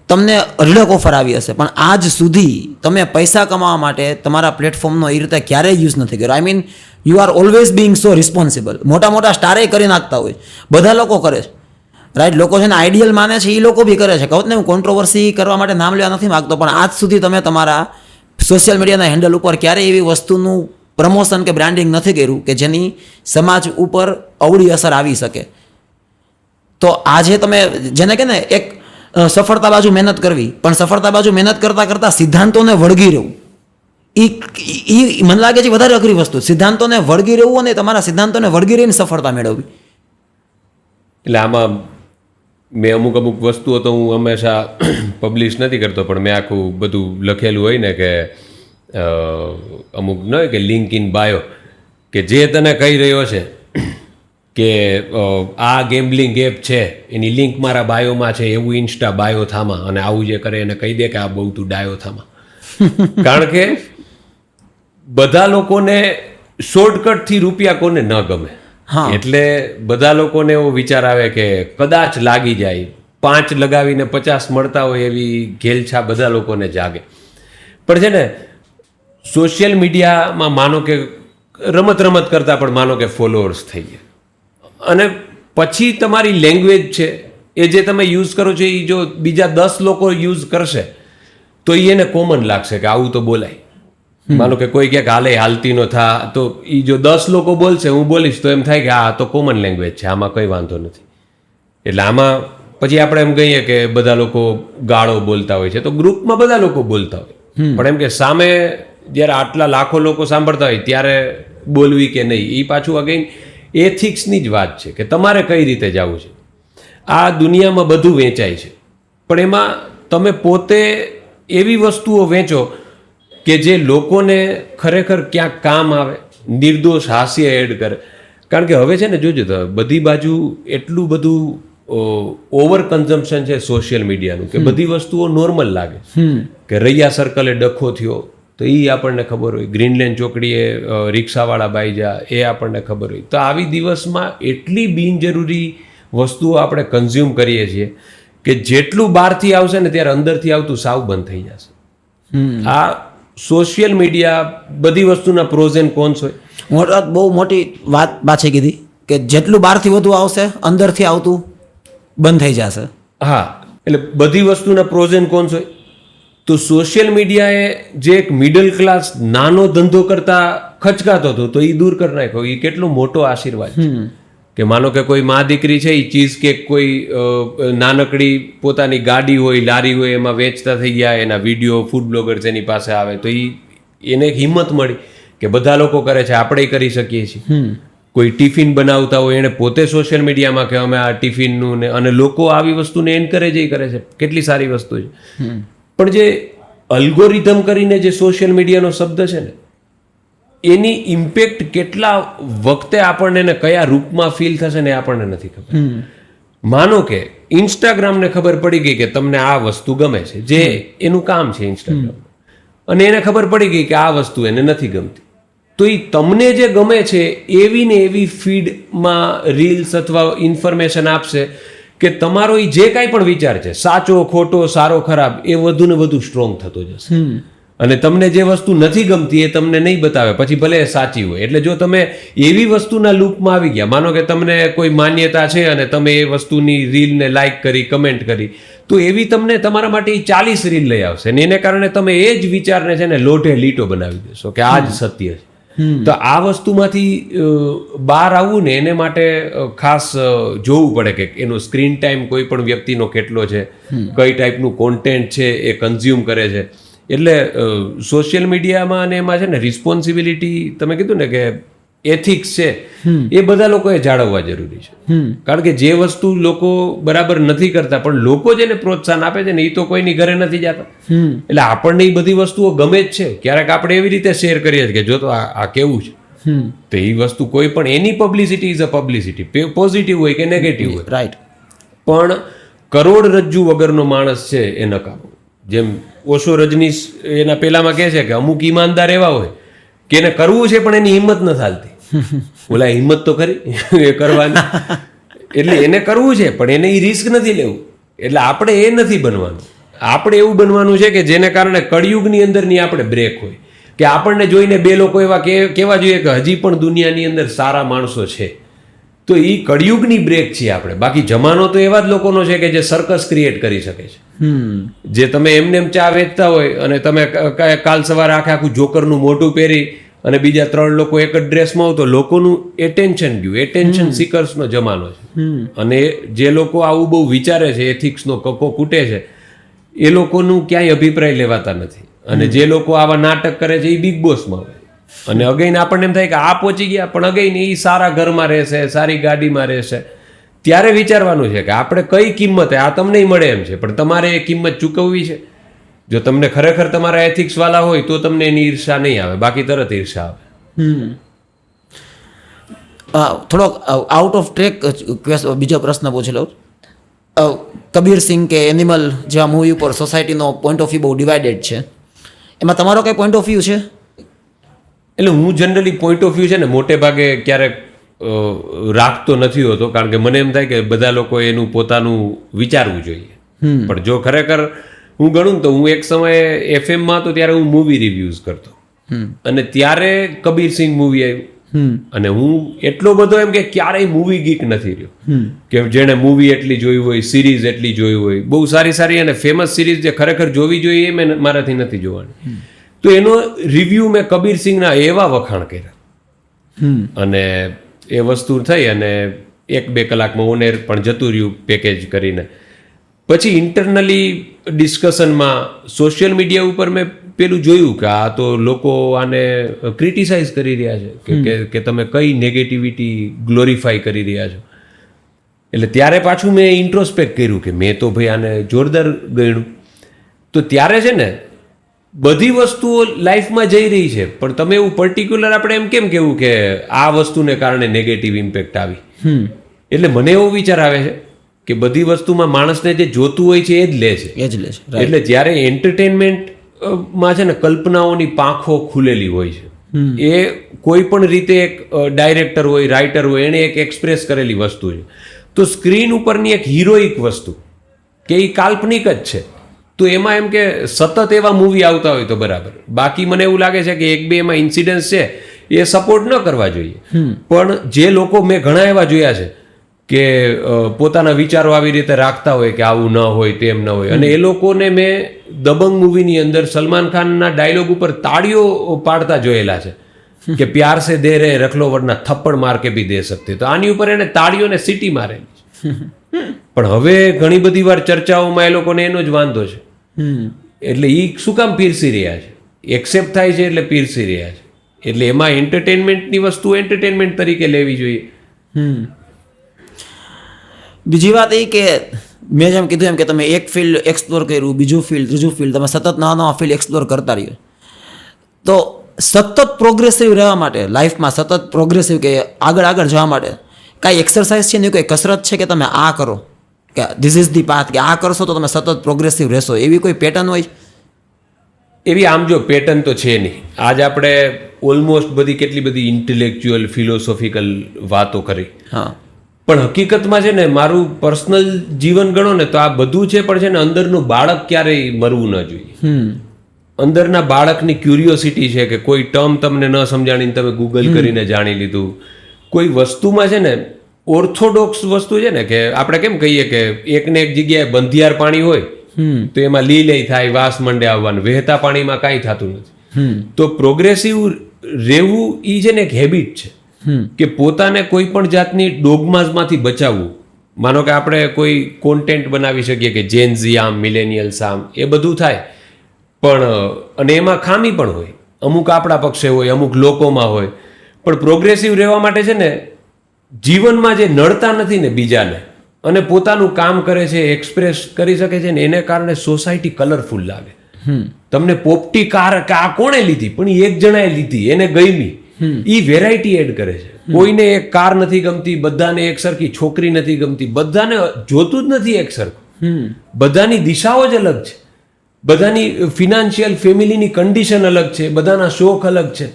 તમને અઢળક ઓફર આવી હશે, પણ આજ સુધી તમે પૈસા કમાવા માટે તમારા પ્લેટફોર્મનો એ રીતે ક્યારેય યુઝ નથી કર્યો. I mean you are always Bing so responsible. મોટા મોટા સ્ટારે કરી નાખતા હોય, બધા લોકો કરે છે, રાઈટ? લોકો છે ને આઈડિયલ માને છે, એ લોકો બી કરે છે. કહું ને હું કોન્ટ્રોવર્સી કરવા માટે નામ લેવા નથી માગતો, પણ આજ સુધી તમે તમારા સોશિયલ મીડિયાના હેન્ડલ ઉપર ક્યારેય એવી વસ્તુનું પ્રમોશન કે બ્રાન્ડિંગ નથી કર્યું કે જેની સમાજ ઉપર અવળી અસર આવી શકે. તો આજે તમે જેને કે ને એક સફળતા બાજુ મહેનત કરવી, પણ સફળતા બાજુ મહેનત કરતાં કરતાં સિદ્ધાંતોને વળગી રહેવું, એ મને લાગે છે વધારે અઘરી વસ્તુ. સિદ્ધાંતોને વળગી રહેવું અને તમારા સિદ્ધાંતોને વળગી રહીને સફળતા મેળવવી. એટલે આમાં મેં અમુક વસ્તુઓ તો હું હંમેશા પબ્લિશ નથી કરતો, પણ મેં આખું બધું લખેલું હોય ને કે અમુક ન હોય કે લિંક ઇન બાયો, કે જે તને કહી રહ્યો છે કે આ ગેમ્બલિંગ એપ છે એની લિંક મારા બાયોમાં છે, એવું ઇન્સ્ટા બાયો થામાં, અને આવું જે કરે એને કહી દે કે આ બહુ તું ડાયો થામાં. કારણ કે બધા લોકોને શોર્ટકટથી રૂપિયા કોને ન ગમે. એટલે બધા લોકોને એવો વિચાર આવે કે કદાચ લાગી જાય, 5 લગાવીને 50 મળતા હોય એવી ઘેલછા બધા લોકોને જાગે. પણ છે ને સોશિયલ મીડિયામાં માનો કે રમત કરતાં પણ માનો કે ફોલોઅર્સ થઈ ગયા, અને પછી તમારી લેંગ્વેજ છે એ જે તમે યુઝ કરો છો એ જો બીજા 10 લોકો યુઝ કરશે તો એને કોમન લાગશે કે આવું તો બોલાય. માનો કે કોઈ ક્યાંક હાલતી નો થા, તો એ જો 10 લોકો બોલશે, હું બોલીશ તો એમ થાય કે આ તો કોમન લેંગ્વેજ છે, આમાં કંઈ વાંધો નથી. એટલે આમાં પછી આપણે એમ કહીએ કે બધા લોકો ગાળો બોલતા હોય છે, તો ગ્રુપમાં બધા લોકો બોલતા હોય, પણ એમ કે સામે જ્યારે આટલા લાખો લોકો સાંભળતા હોય ત્યારે બોલવી કે નહીં, એ પાછું અગેન એથિક્સની જ વાત છે કે તમારે કઈ રીતે જવું છે. આ દુનિયામાં બધું વેચાય છે, પણ એમાં તમે પોતે એવી વસ્તુઓ વેચો કે જે લોકોને ખરેખર ક્યાંક કામ આવે, નિર્દોષ હાસ્ય એડ કરે. કારણ કે હવે છે ને, જોજો તો બધી બાજુ એટલું બધું ઓવર કન્ઝમ્પશન છે સોશિયલ મીડિયાનું કે બધી વસ્તુઓ નોર્મલ લાગે કે રૈયા સર્કલે ડખો થયો તો એ આપણને ખબર હોય, ગ્રીનલેન્ડ ચોકડીએ રિક્ષાવાળા બાઈજા એ આપણને ખબર હોય. તો આવી દિવસમાં એટલી બિનજરૂરી વસ્તુઓ આપણે કન્ઝ્યુમ કરીએ છીએ કે જેટલું બહારથી આવશે ને ત્યારે અંદરથી આવતું સાવ બંધ થઈ જશે. આ સોશિયલ મીડિયા બધી વસ્તુના પ્રોઝ એન્ડ કોન્સ હોય. બહુ મોટી વાત પાછી કીધી કે જેટલું બહારથી વધુ આવશે અંદરથી આવતું બંધ થઈ જશે. હા, એટલે બધી વસ્તુના પ્રોઝ એન્ડ કોન્સ હોય. તો સોશિયલ મીડિયાએ જે એક મિડલ ક્લાસ નાનો ધંધો કરતા ખચકાતો હતો તો એ દૂર કરી નાખ્યો. એ કેટલો મોટો આશીર્વાદ છે કે માનો કે કોઈ મા દીકરી છે, એ ચીઝ કેક કોઈ નાનકડી પોતાની ગાડી હોય, લારી હોય, એમાં વેચતા થઈ ગયા, એના વિડીયો ફૂડ બ્લોગર્સ એની પાસે આવે તો એને એક હિંમત મળી કે બધા લોકો કરે છે, આપણે કરી શકીએ છીએ. કોઈ ટિફિન બનાવતા હોય એણે પોતે સોશિયલ મીડિયામાં કે અમે આ ટિફિનનું ને, અને લોકો આવી વસ્તુને એન્કરેજ કરે છે, કેટલી સારી વસ્તુ છે. પણ જે અલ્ગોરિધમ કરીને જે સોશિયલ મીડિયાનો શબ્દ છે ને, એની ઇમ્પેક્ટ કેટલા વખતે આપણને ને કયા રૂપમાં ફીલ થશે ને આપણને નથી ખબર. માનો કે ઇન્સ્ટાગ્રામને ખબર પડી ગઈ કે તમને આ વસ્તુ ગમે છે, જે એનું કામ છે ઇન્સ્ટાગ્રામ, અને એને ખબર પડી ગઈ કે આ વસ્તુ એને નથી ગમતી, તો એ તમને જે ગમે છે એવી ને એવી ફીડમાં રીલ્સ અથવા ઇન્ફોર્મેશન આપશે કે તમારો એ જે કાંઈ પણ વિચાર છે, સાચો ખોટો સારો ખરાબ, એ વધુ ને વધુ સ્ટ્રોંગ થતો જશે. અને તમને જે વસ્તુ નથી ગમતી એ તમને નહીં બતાવે, પછી ભલે એ સાચી હોય. એટલે જો તમે એવી વસ્તુના લૂપમાં આવી ગયા, માનો કે તમને કોઈ માન્યતા છે અને તમે એ વસ્તુની રીલને લાઇક કરી, કમેન્ટ કરી, તો એવી તમને તમારા માટે 40 રીલ લઈ આવશે ને એને કારણે તમે એ જ વિચારને છે ને લોઢે લીટો બનાવી દેશો કે આ જ સત્ય છે. તો આ વસ્તુમાંથી બહાર આવવું ને એને માટે ખાસ જોવું પડે કે એનો સ્ક્રીન ટાઈમ કોઈ પણ વ્યક્તિનો કેટલો છે, કઈ ટાઈપનું કોન્ટેન્ટ છે એ કન્ઝ્યુમ કરે છે. એટલે સોશિયલ મીડિયામાં અને એમાં છે ને રિસ્પોન્સિબિલિટી, તમે કીધું ને કે એથિક્સ છે, એ બધા લોકોએ જાળવવા જરૂરી છે. કારણ કે જે વસ્તુ લોકો બરાબર નથી કરતા પણ લોકો જેને પ્રોત્સાહન આપે છે ને, એ તો કોઈની ઘરે નથી જતા. એટલે આપણને એ બધી વસ્તુઓ ગમે જ છે. ક્યારેક આપણે એવી રીતે શેર કરીએ છીએ કે જો તો આ કેવું છે, તો એ વસ્તુ કોઈ પણ એની publicity is a publicity, positive હોય કે નેગેટિવ હોય. રાઈટ. પણ કરોડરજ્જુ વગરનો માણસ છે એ નકામો. જેમ ઓશો રજનીશ એના પેલામાં કહે છે કે અમુક ઈમાનદાર એવા હોય કે એને કરવું છે પણ એની હિંમત ન ચાલતી. ઓલા હિંમત તો ખરી એ કરવાની, એટલે એને કરવું છે પણ એને એ રિસ્ક નથી લેવું. એટલે આપણે એ નથી બનવાનું. આપણે એવું બનવાનું છે કે જેને કારણે કળિયુગની અંદરની આપણે બ્રેક હોય, કે આપણને જોઈને બે લોકો એવા કહેવા જોઈએ કે હજી પણ દુનિયાની અંદર સારા માણસો છે. તો એ કળિયુગની બ્રેક છીએ આપણે. બાકી જમાનો તો એવા જ લોકોનો છે કે જે સર્કસ ક્રિએટ કરી શકે છે. જે તમે એમને એમ ચા વેચતા હોય અને તમે કાલ સવારે આખું જોકરનું મોઢું પહેરી અને બીજા 3 લોકો એક જ ડ્રેસમાં હોય તો લોકોનું એટેન્શન ગયું. એટેન્શન સિકર્સનો જમાનો છે. અને જે લોકો આવું બહુ વિચારે છે, એથિક્સનો કક્કો કૂટે છે, એ લોકોનું ક્યાંય અભિપ્રાય લેવાતા નથી. અને જે લોકો આવા નાટક કરે છે એ બિગ બોસમાં હોય. અને અગેન આપણને એમ થાય કે આ પહોંચી ગયા, પણ અગેન એ સારા ઘરમાં રહેશે, સારી ગાડીમાં રહેશે. ત્યારે વિચારવાનું છે કે આપણે કઈ કિંમતે, આ તમને મળે એમ છે પણ તમારે એ કિંમત ચૂકવવી છે. જો તમને ખરેખર તમારા એથિક્સ વાળા હોય તો તમને એની ઈર્ષા નહીં આવે, બાકી તરત ઈર્ષા આવે. થોડોક આઉટ ઓફ ટ્રેક બીજો પ્રશ્ન પૂછી લઉં. કબીર સિંહ કે એનિમલ જેવા મૂવી ઉપર સોસાયટીનો પોઈન્ટ ઓફ વ્યૂ બહુ ડિવાઇડેડ છે, એમાં તમારો કઈ પોઈન્ટ ઓફ વ્યૂ છે? એટલે હું જનરલી પોઈન્ટ ઓફ વ્યૂ છે ને મોટે ભાગે ક્યારેક રાખતો નથી હોતો, કારણ કે મને એમ થાય કે બધા લોકો એનું પોતાનું વિચારવું જોઈએ. પણ જો ખરેખર હું ગણું તો હું એક સમયે FM-માં હતો ત્યારે હું મૂવી રિવ્યૂઝ કરતો, અને ત્યારે કબીર સિંહ મૂવી આવ્યું, અને હું એટલો બધો એમ કે ક્યારેય મૂવી ગીક નથી રહ્યો કે જેણે મૂવી એટલી જોઈ હોય, સિરીઝ એટલી જોઈ હોય, બહુ સારી સારી અને ફેમસ સિરીઝ જે ખરેખર જોવી જોઈએ એ મેં મારાથી નથી જોવાની. તો એનો રિવ્યૂ મેં કબીર સિંહના એવા વખાણ કર્યા, અને એ વસ્તુ થઈ અને 1-2 કલાકમાં ઓનેર પણ જતું રહ્યું પેકેજ કરીને. પછી ઇન્ટરનલી ડિસ્કશનમાં સોશિયલ મીડિયા ઉપર મેં પેલું જોયું કે આ તો લોકો આને ક્રિટિસાઇઝ કરી રહ્યા છે કે તમે કઈ નેગેટિવિટી ગ્લોરીફાઈ કરી રહ્યા છો. એટલે ત્યારે પાછું મેં ઇન્ટ્રોસ્પેક્ટ કર્યું કે મેં તો ભાઈ આને જોરદાર ગણ્યું. તો ત્યારે છે ને બધી વસ્તુઓ લાઈફમાં જઈ રહી છે, પણ તમે એવું પર્ટિક્યુલર આપણે એમ કેમ કેવું કે આ વસ્તુને કારણે નેગેટિવ ઇમ્પેક્ટ આવી. એટલે મને એવો વિચાર આવે છે કે બધી વસ્તુમાં માણસને જે જોતું હોય છે એ જ લે છે. એટલે જ્યારે એન્ટરટેનમેન્ટ માં છે ને કલ્પનાઓની પાંખો ખુલેલી હોય છે. એ કોઈ પણ રીતે એક ડાયરેક્ટર હોય, રાઇટર હોય, એણે એક એક્સપ્રેસ કરેલી વસ્તુ છે. તો સ્ક્રીન ઉપરની એક હિરોઇક વસ્તુ કે એ કાલ્પનિક જ છે, તો એમાં એમ કે સતત એવા મૂવી આવતા હોય તો બરાબર. બાકી મને એવું લાગે છે કે એક બે એમાં ઇન્સિડન્સ છે એ સપોર્ટ ન કરવા જોઈએ. પણ જે લોકો મેં ઘણા એવા જોયા છે કે પોતાના વિચારો આવી રીતે રાખતા હોય કે આવું ન હોય, તેમ ન હોય, અને એ લોકોને મેં દબંગ મૂવીની અંદર સલમાન ખાનના ડાયલોગ ઉપર તાળીઓ પાડતા જોયેલા છે કે પ્યાર સે દે રહે રખલો વરના થપ્પડ માર કે ભી દે સકતે. તો આની ઉપર એને તાળીઓને સીટી મારેલી છે. પણ હવે ઘણી બધી વાર ચર્ચાઓમાં એ લોકોને એનો જ વાંધો છે. એટલે એ શું કામ પીરસી રહ્યા છે? એક્સેપ્ટ થાય છે એટલે પીરસી રહ્યા છે. એટલે એમાં એન્ટરટેનમેન્ટની વસ્તુ એન્ટરટેનમેન્ટ તરીકે લેવી જોઈએ. બીજી વાત એ કે મેં જેમ કીધું એમ કે તમે એક ફિલ્ડ એક્સપ્લોર કર્યું, બીજું ફિલ્ડ, ત્રીજું ફિલ્ડ, તમે સતત નવા નવા ફિલ્ડ એક્સપ્લોર કરતા રહ્યો. તો સતત પ્રોગ્રેસિવ રહેવા માટે લાઈફમાં, સતત પ્રોગ્રેસિવ કે આગળ આગળ જવા માટે કાંઈ એક્સરસાઇઝ છે ને, કોઈ કસરત છે કે તમે આ કરો કે ધીસ ઇઝ ધી પાથ, કે આ કરશો તો તમે સતત પ્રોગ્રેસિવ રહેશો, એવી કોઈ પેટર્ન હોય? એવી આમ જો પેટર્ન તો છે નહીં. આજ આપણે ઓલમોસ્ટ બધી કેટલી બધી ઇન્ટેલેક્ચ્યુઅલ ફિલોસોફિકલ વાતો કરી. હા, પણ હકીકતમાં છે ને મારું પર્સનલ જીવન ગણો ને તો આ બધું છે, પણ છે ને અંદરનું બાળક ક્યારેય મરવું ન જોઈએ. અંદરના બાળકની ક્યુરિયોસિટી છે કે કોઈ ટર્મ તમને ન સમજાણીને તમે ગૂગલ કરીને જાણી લીધું. કોઈ વસ્તુમાં છે ને ઓર્થોડોક્સ વસ્તુ છે ને કે આપણે કેમ કહીએ કે એકને એક જગ્યાએ બંધિયાર પાણી હોય તો એમાં લીલય થાય, વાસ મંડે આવવાનું, વહેતા પાણીમાં કાંઈ થતું નથી. તો પ્રોગ્રેસિવ રહેવું એ છે ને એક હેબિટ છે કે પોતાને કોઈ પણ જાતની ડોગમાઝમાંથી બચાવવું. માનો કે આપણે કોઈ કોન્ટેન્ટ બનાવી શકીએ કે જેન ઝી આમ, મિલેનિયલ્સ આમ, એ બધું થાય, પણ અને એમાં ખામી પણ હોય, અમુક આપણા પક્ષે હોય, અમુક લોકોમાં હોય. પણ પ્રોગ્રેસિવ રહેવા માટે છે ને જીવનમાં જે નડતા નથી ને બીજાને, અને પોતાનું કામ કરે છે, એક્સપ્રેસ કરી શકે છે ને, એને કારણે સોસાયટી કલરફુલ લાગે. તમને પોપટી કાર કે આ કોણે લીધી, પણ એ એક જણાએ લીધી, એને ગમી, એ વેરાયટી એડ કરે છે. કોઈને એક કાર નથી ગમતી, બધાને એક સરખી છોકરી નથી ગમતી, બધાને જોતું જ નથી એક સરખું. બધાની દિશાઓ જ અલગ છે, બધાની ફિનાન્શિયલ ફેમિલીની કન્ડિશન અલગ છે, બધાના શોખ અલગ છે.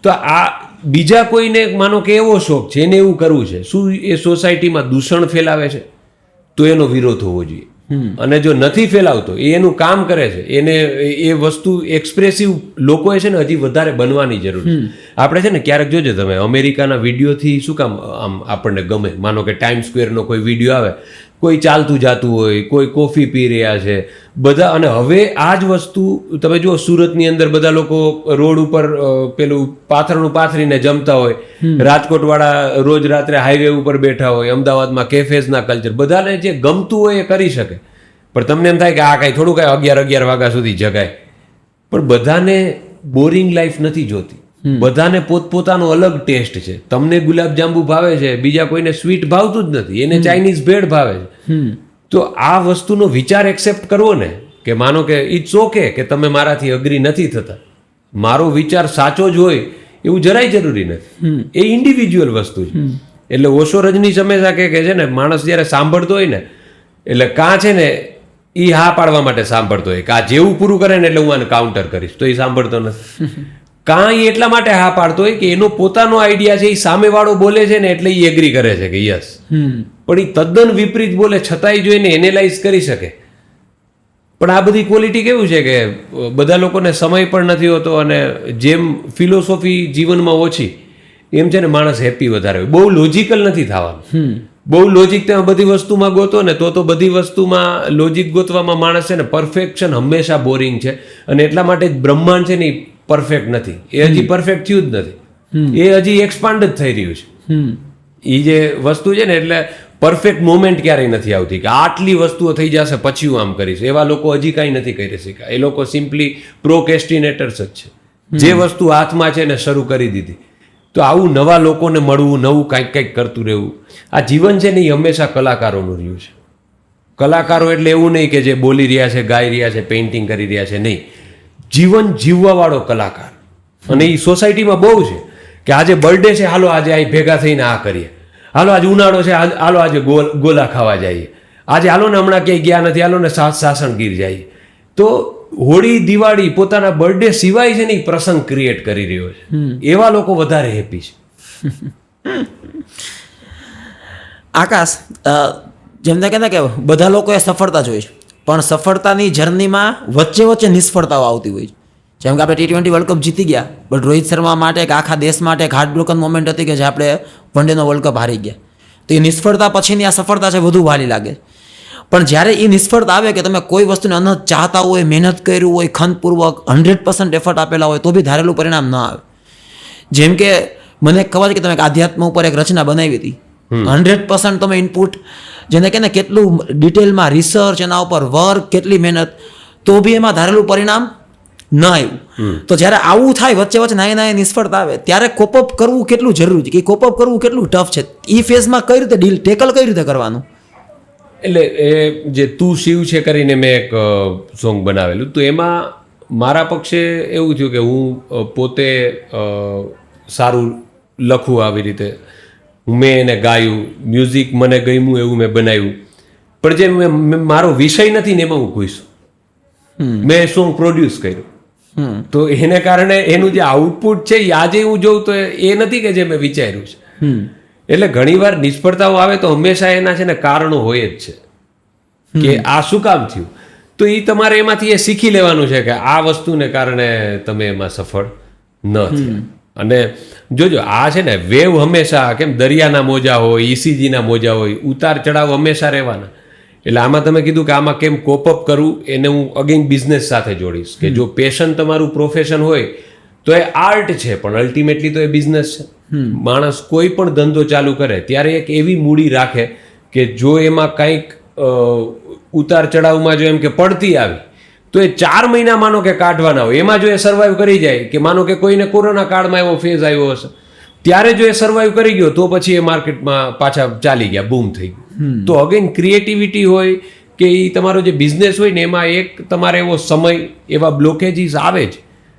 તો આ બીજા કોઈને માનો કે એવો શોખ છે, એને એવું કરવું છે, શું એ સોસાયટીમાં દૂષણ ફેલાવે છે તો એનો વિરોધ હોવો જોઈએ. અને જો નથી ફેલાવતો, એ એનું કામ કરે છે, એને એ વસ્તુ એક્સપ્રેસિવ લોકોએ છે ને હજી વધારે બનવાની જરૂર છે. આપણે છે ને ક્યારેક જોજો તમે અમેરિકાના વિડીયોથી શું કામ આમ આપણને ગમે. માનો કે ટાઈમ સ્ક્વેરનો કોઈ વિડીયો આવે, કોઈ ચાલતું જાતું હોય, કોઈ કોફી પી રહ્યા છે બધા. અને હવે આ જ વસ્તુ તમે જુઓ સુરતની અંદર બધા લોકો રોડ ઉપર પેલું પાથરણું પાથરીને જમતા હોય, રાજકોટવાળા રોજ રાત્રે હાઈવે ઉપર બેઠા હોય, અમદાવાદમાં કેફેઝના કલ્ચર, બધાને જે ગમતું હોય એ કરી શકે. પણ તમને એમ થાય કે આ કાંઈ થોડું કાંઈ 11 વાગ્યા સુધી જગાય. પણ બધાને બોરિંગ લાઈફ નથી જોતી, બધાને પોતપોતાનો અલગ ટેસ્ટ છે. તમને ગુલાબજાંબુ ભાવે છે, બીજા કોઈને સ્વીટ ભાવતું જ નથી, એને ચાઇનીઝ ભેળ ભાવે છે. તો આ વસ્તુનો વિચાર એક્સેપ્ટ કરવો ને કે માનો કે ઇટ્સ ઓકે કે તમે મારાથી અગ્રી નથી થતા, મારો વિચાર સાચો જ હોય એવું જરાય જરૂરી નથી. એ ઇન્ડિવિજ્યુઅલ વસ્તુ છે. એટલે ઓશો રજનીશ હંમેશા કે છે ને માણસ જ્યારે સાંભળતો હોય ને એટલે કાં છે ને એ હા પાડવા માટે સાંભળતો હોય કે આ જેવું પૂરું કરે ને એટલે હું આને કાઉન્ટર કરીશ, તો એ સાંભળતો નથી. કાં એ એટલા માટે હા પાડતો હોય કે એનો પોતાનો આઈડિયા છે, એ સામેવાળો બોલે છે ને એટલે એ એગ્રી કરે છે કે યસ. પણ એ તદ્દન વિપરીત બોલે છતાંય જોઈને એનેલાઇઝ કરી શકે. પણ આ બધી ક્વોલિટી કેવું છે કે બધા લોકોને સમય પણ નથી હોતો, અને જેમ ફિલોસોફી જીવનમાં ઓછી એમ છે ને માણસ હેપી વધારે હોય. બહુ લોજિકલ નથી થવાનું. બહુ લોજિક તમે બધી વસ્તુમાં ગોતો ને તો બધી વસ્તુમાં લોજિક ગોતવામાં માણસ છે ને પરફેક્શન હંમેશા બોરિંગ છે. અને એટલા માટે જ બ્રહ્માંડ છે ને પરફેક્ટ નથી, એ હજી પરફેક્ટ થયું જ નથી, એ હજી એક્સપાન્ડ જ થઈ રહ્યું છે. એ જે વસ્તુ છે ને એટલે પરફેક્ટ મોમેન્ટ ક્યારેય નથી આવતી કે આટલી વસ્તુઓ થઈ જશે પછી હું આમ કરીશ. એવા લોકો હજી કાંઈ નથી કરી શક્યા. એ લોકો સિમ્પલી પ્રોકેસ્ટિનેટર્સ જ છે. જે વસ્તુ હાથમાં છે એને શરૂ કરી દીધી. તો આવું નવા લોકોને મળવું, નવું કંઈક કરતું રહેવું, આ જીવન છે ને એ હંમેશા કલાકારોનું રહ્યું છે. કલાકારો એટલે એવું નહીં કે જે બોલી રહ્યા છે, ગાઈ રહ્યા છે, પેઇન્ટિંગ કરી રહ્યા છે, નહીં. જીવન જીવવાવાળો કલાકાર. અને એ સોસાયટીમાં બહુ છે કે આજે બર્થડે છે, હાલો આજે આ ભેગા થઈને આ કરીએ, હાલો આજે ઉનાળો છે, હાલો આજે ગોલા ખાવા જઈએ, આજે હાલો ને હમણાં ક્યાંય ગયા નથી, હાલો ને સાસણગીર જઈએ. તો હોળી, દિવાળી પોતાના બર્થડે સિવાય છે ને એ પ્રસંગ ક્રિએટ કરી રહ્યો છે. એવા લોકો વધારે હેપી છે. આકાશ, જેમ તે કહેતા કે બધા લોકોએ સફળતા જોઈ છે, પણ સફળતાની જર્નીમાં વચ્ચે વચ્ચે નિષ્ફળતાઓ આવતી હોય છે. જેમ કે આપણે T20 વર્લ્ડ કપ જીતી ગયા, બટ રોહિત શર્મા માટે એક આખા દેશ માટે એક હાર્ટ બ્રોકન મોમેન્ટ હતી કે જે આપણે વન ડેનો વર્લ્ડ કપ હારી ગયા. તો એ નિષ્ફળતા પછીની આ સફળતા છે વધુ વાલી લાગે. પણ જ્યારે એ નિષ્ફળતા આવે કે તમે કોઈ વસ્તુને અનહદ ચાહતા હોય, મહેનત કર્યું હોય, ખંતપૂર્વક 100% એફર્ટ આપેલા હોય, તો બી ધારેલું પરિણામ ન આવે. જેમ કે મને ખબર છે કે તમે એક આધ્યાત્મ ઉપર એક રચના બનાવી હતી, 100% તમે ઇનપુટ, જેને કે ને કેટલું ડિટેલમાં રિસર્ચ, એના ઉપર વર્ક, કેટલી મહેનત, તો બી એમાં ધારેલું પરિણામ ન આવ્યું. તો જ્યારે આવું થાય, વચ્ચે વચ્ચે નાની નિષ્ફળતા આવે, ત્યારે કોપઅપ કરવું કેટલું જરૂરી છે, કે કોપઅપ કરવું કેટલું ટફ છે, એ ફેઝમાં કઈ રીતે ટેકલ કઈ રીતે કરવાનું? એટલે એ જે તું શિવ છે કરીને મેં એક સોંગ બનાવેલું, તો એમાં મારા પક્ષે એવું થયું કે હું પોતે સારું લખું, આવી રીતે મેં એને ગાયું, મ્યુઝિક મને ગમ્યું એવું મેં બનાવ્યું, પણ જે મારો વિષય નથી ને એમાં હું ખુશ. મેં સોંગ પ્રોડ્યુસ કર્યું, તો એને કારણે એનું જે આઉટપુટ છે એ આજે હું જોઉં તો એ નથી કે જે મેં વિચાર્યું છે. એટલે ઘણીવાર નિષ્ફળતાઓ આવે તો હંમેશા એના છે ને કારણો હોય જ છે કે આ શું કામ થયું. તો એ તમારે એમાંથી એ શીખી લેવાનું છે કે આ વસ્તુને કારણે તમે એમાં સફળ ન થયા. અને જોજો, આ છે ને વેવ હંમેશા, કેમ દરિયાના મોજા હોય, ECGના મોજા હોય, ઉતાર ચઢાવ હંમેશા રહેવાના. એટલે આમાં તમે કીધું કે આમાં કેમ કોપઅપ કરવું, એને હું અગેન બિઝનેસ સાથે જોડીશ કે જો પેશન તમારું પ્રોફેશન હોય તો એ આર્ટ છે, પણ અલ્ટિમેટલી તો એ બિઝનેસ છે. માણસ કોઈ પણ ધંધો ચાલુ કરે ત્યારે એક એવી મૂડી રાખે કે જો એમાં કંઈક ઉતાર ચઢાવમાં જો એમ કે પડતી આવી તો એ 4 મહિના માનો કે કાઢવાના હોય. એમાં જો એ સર્વાઈવ કરી જાય, કે માનો કે કોઈને કોરોના કાળમાં એવો ફેઝ આવ્યો હશે, ત્યારે જો એ સર્વાઈવ કરી ગયો તો પછી એ માર્કેટમાં પાછા ચાલી ગયા, બૂમ થઈ ગયું. તો અગેન ક્રિએટિવિટી હોય કે એ તમારો જે બિઝનેસ હોય ને એમાં એક તમારે એવો સમય, એવા બ્લોકેજીસ આવે જ,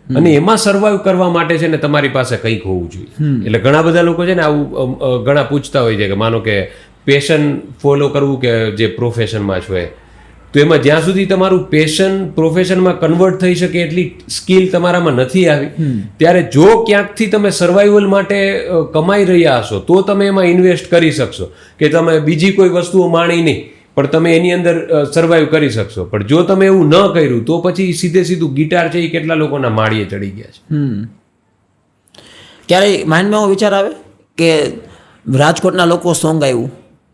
અને એમાં સર્વાઈવ કરવા માટે છે ને તમારી પાસે કંઈક હોવું જોઈએ. એટલે ઘણા બધા લોકો છે ને આવું ઘણા પૂછતા હોય છે કે માનો કે પેશન ફોલો કરવું કે જે પ્રોફેશનમાં છો, તો એમાં જ્યાં સુધી તમારું પેશન પ્રોફેશનમાં કન્વર્ટ થઈ શકે એટલી સ્કિલ તમારામાં નથી આવી, ત્યારે જો ક્યાંકથી તમે સર્વાઈવલ માટે કમાઈ રહ્યા હશો તો તમે એમાં ઇન્વેસ્ટ કરી શકશો, કે તમે બીજી કોઈ વસ્તુઓ માણી નહીં, પણ તમે એની અંદર સર્વાઈવ કરી શકશો. પણ જો તમે એવું ન કર્યું તો પછી સીધું ગિટાર છે એ કેટલા લોકોના માળીએ ચડી ગયા છે. ક્યારેય માઇન્ડમાં એવો વિચાર આવે કે રાજકોટના લોકો સોંગ આવ્યું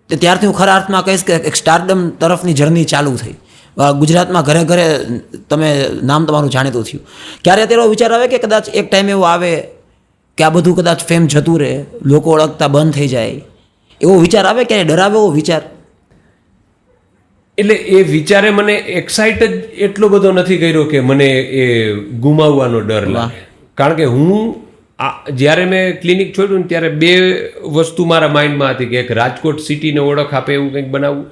તો ત્યારથી હું ખરા અર્થમાં કહીશ કે એક સ્ટારડમ તરફની જર્ની ચાલુ થઈ. ગુજરાતમાં ઘરે ઘરે તમે નામ તમારું જાણીતું થયું. ક્યારે તેનો વિચાર આવે કે કદાચ એક ટાઈમ એવો આવે કે આ બધું કદાચ ફેમ જતું રહે, લોકો ઓળખતા બંધ થઈ જાય, એવો વિચાર આવે? ક્યારે ડરાવે એવો વિચાર? એટલે એ વિચારે મને એક્સાઇટ જ એટલો બધો નથી કર્યો કે મને એ ગુમાવવાનો ડર લાગે. કારણ કે હું જ્યારે મેં ક્લિનિક છોડ્યું ને ત્યારે 2 વસ્તુ મારા માઇન્ડમાં હતી, કે એક રાજકોટ સિટીને ઓળખ આપે એવું કંઈક બનાવવું,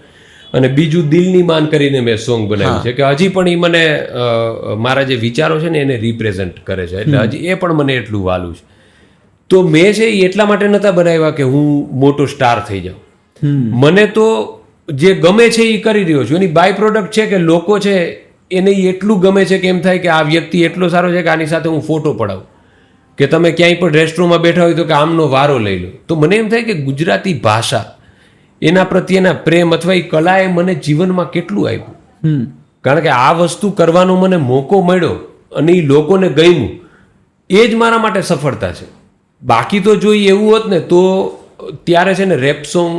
અને બીજું દિલની માન કરીને મેં સોંગ બનાવ્યું છે કે હજી પણ એ મને મારા જે વિચારો છે ને એને રિપ્રેઝન્ટ કરે છે, એટલે હજી એ પણ મને એટલું વાલું છે. તો મેં છે એ એટલા માટે નહોતા બનાવ્યા કે હું મોટો સ્ટાર થઈ જાઉં. મને તો જે ગમે છે એ કરી રહ્યો છું, એની બાય પ્રોડક્ટ છે કે લોકો છે એને એટલું ગમે છે કે એમ થાય કે આ વ્યક્તિ એટલો સારો છે કે આની સાથે હું ફોટો પડાવું, કે તમે ક્યાંય પણ રેસ્ટોરન્ટમાં બેઠા હોય તો કે આમનો વારો લઈ લો. તો મને એમ થાય કે ગુજરાતી ભાષા, એના પ્રત્યેના પ્રેમ અથવા એ કલાએ મને જીવનમાં કેટલું આપ્યું. કારણ કે આ વસ્તુ કરવાનો મને મોકો મળ્યો અને એ લોકોને ગમ્યું, એ જ મારા માટે સફળતા છે. બાકી તો જો એવું હોત ને તો ત્યારે છે ને રેપ સોંગ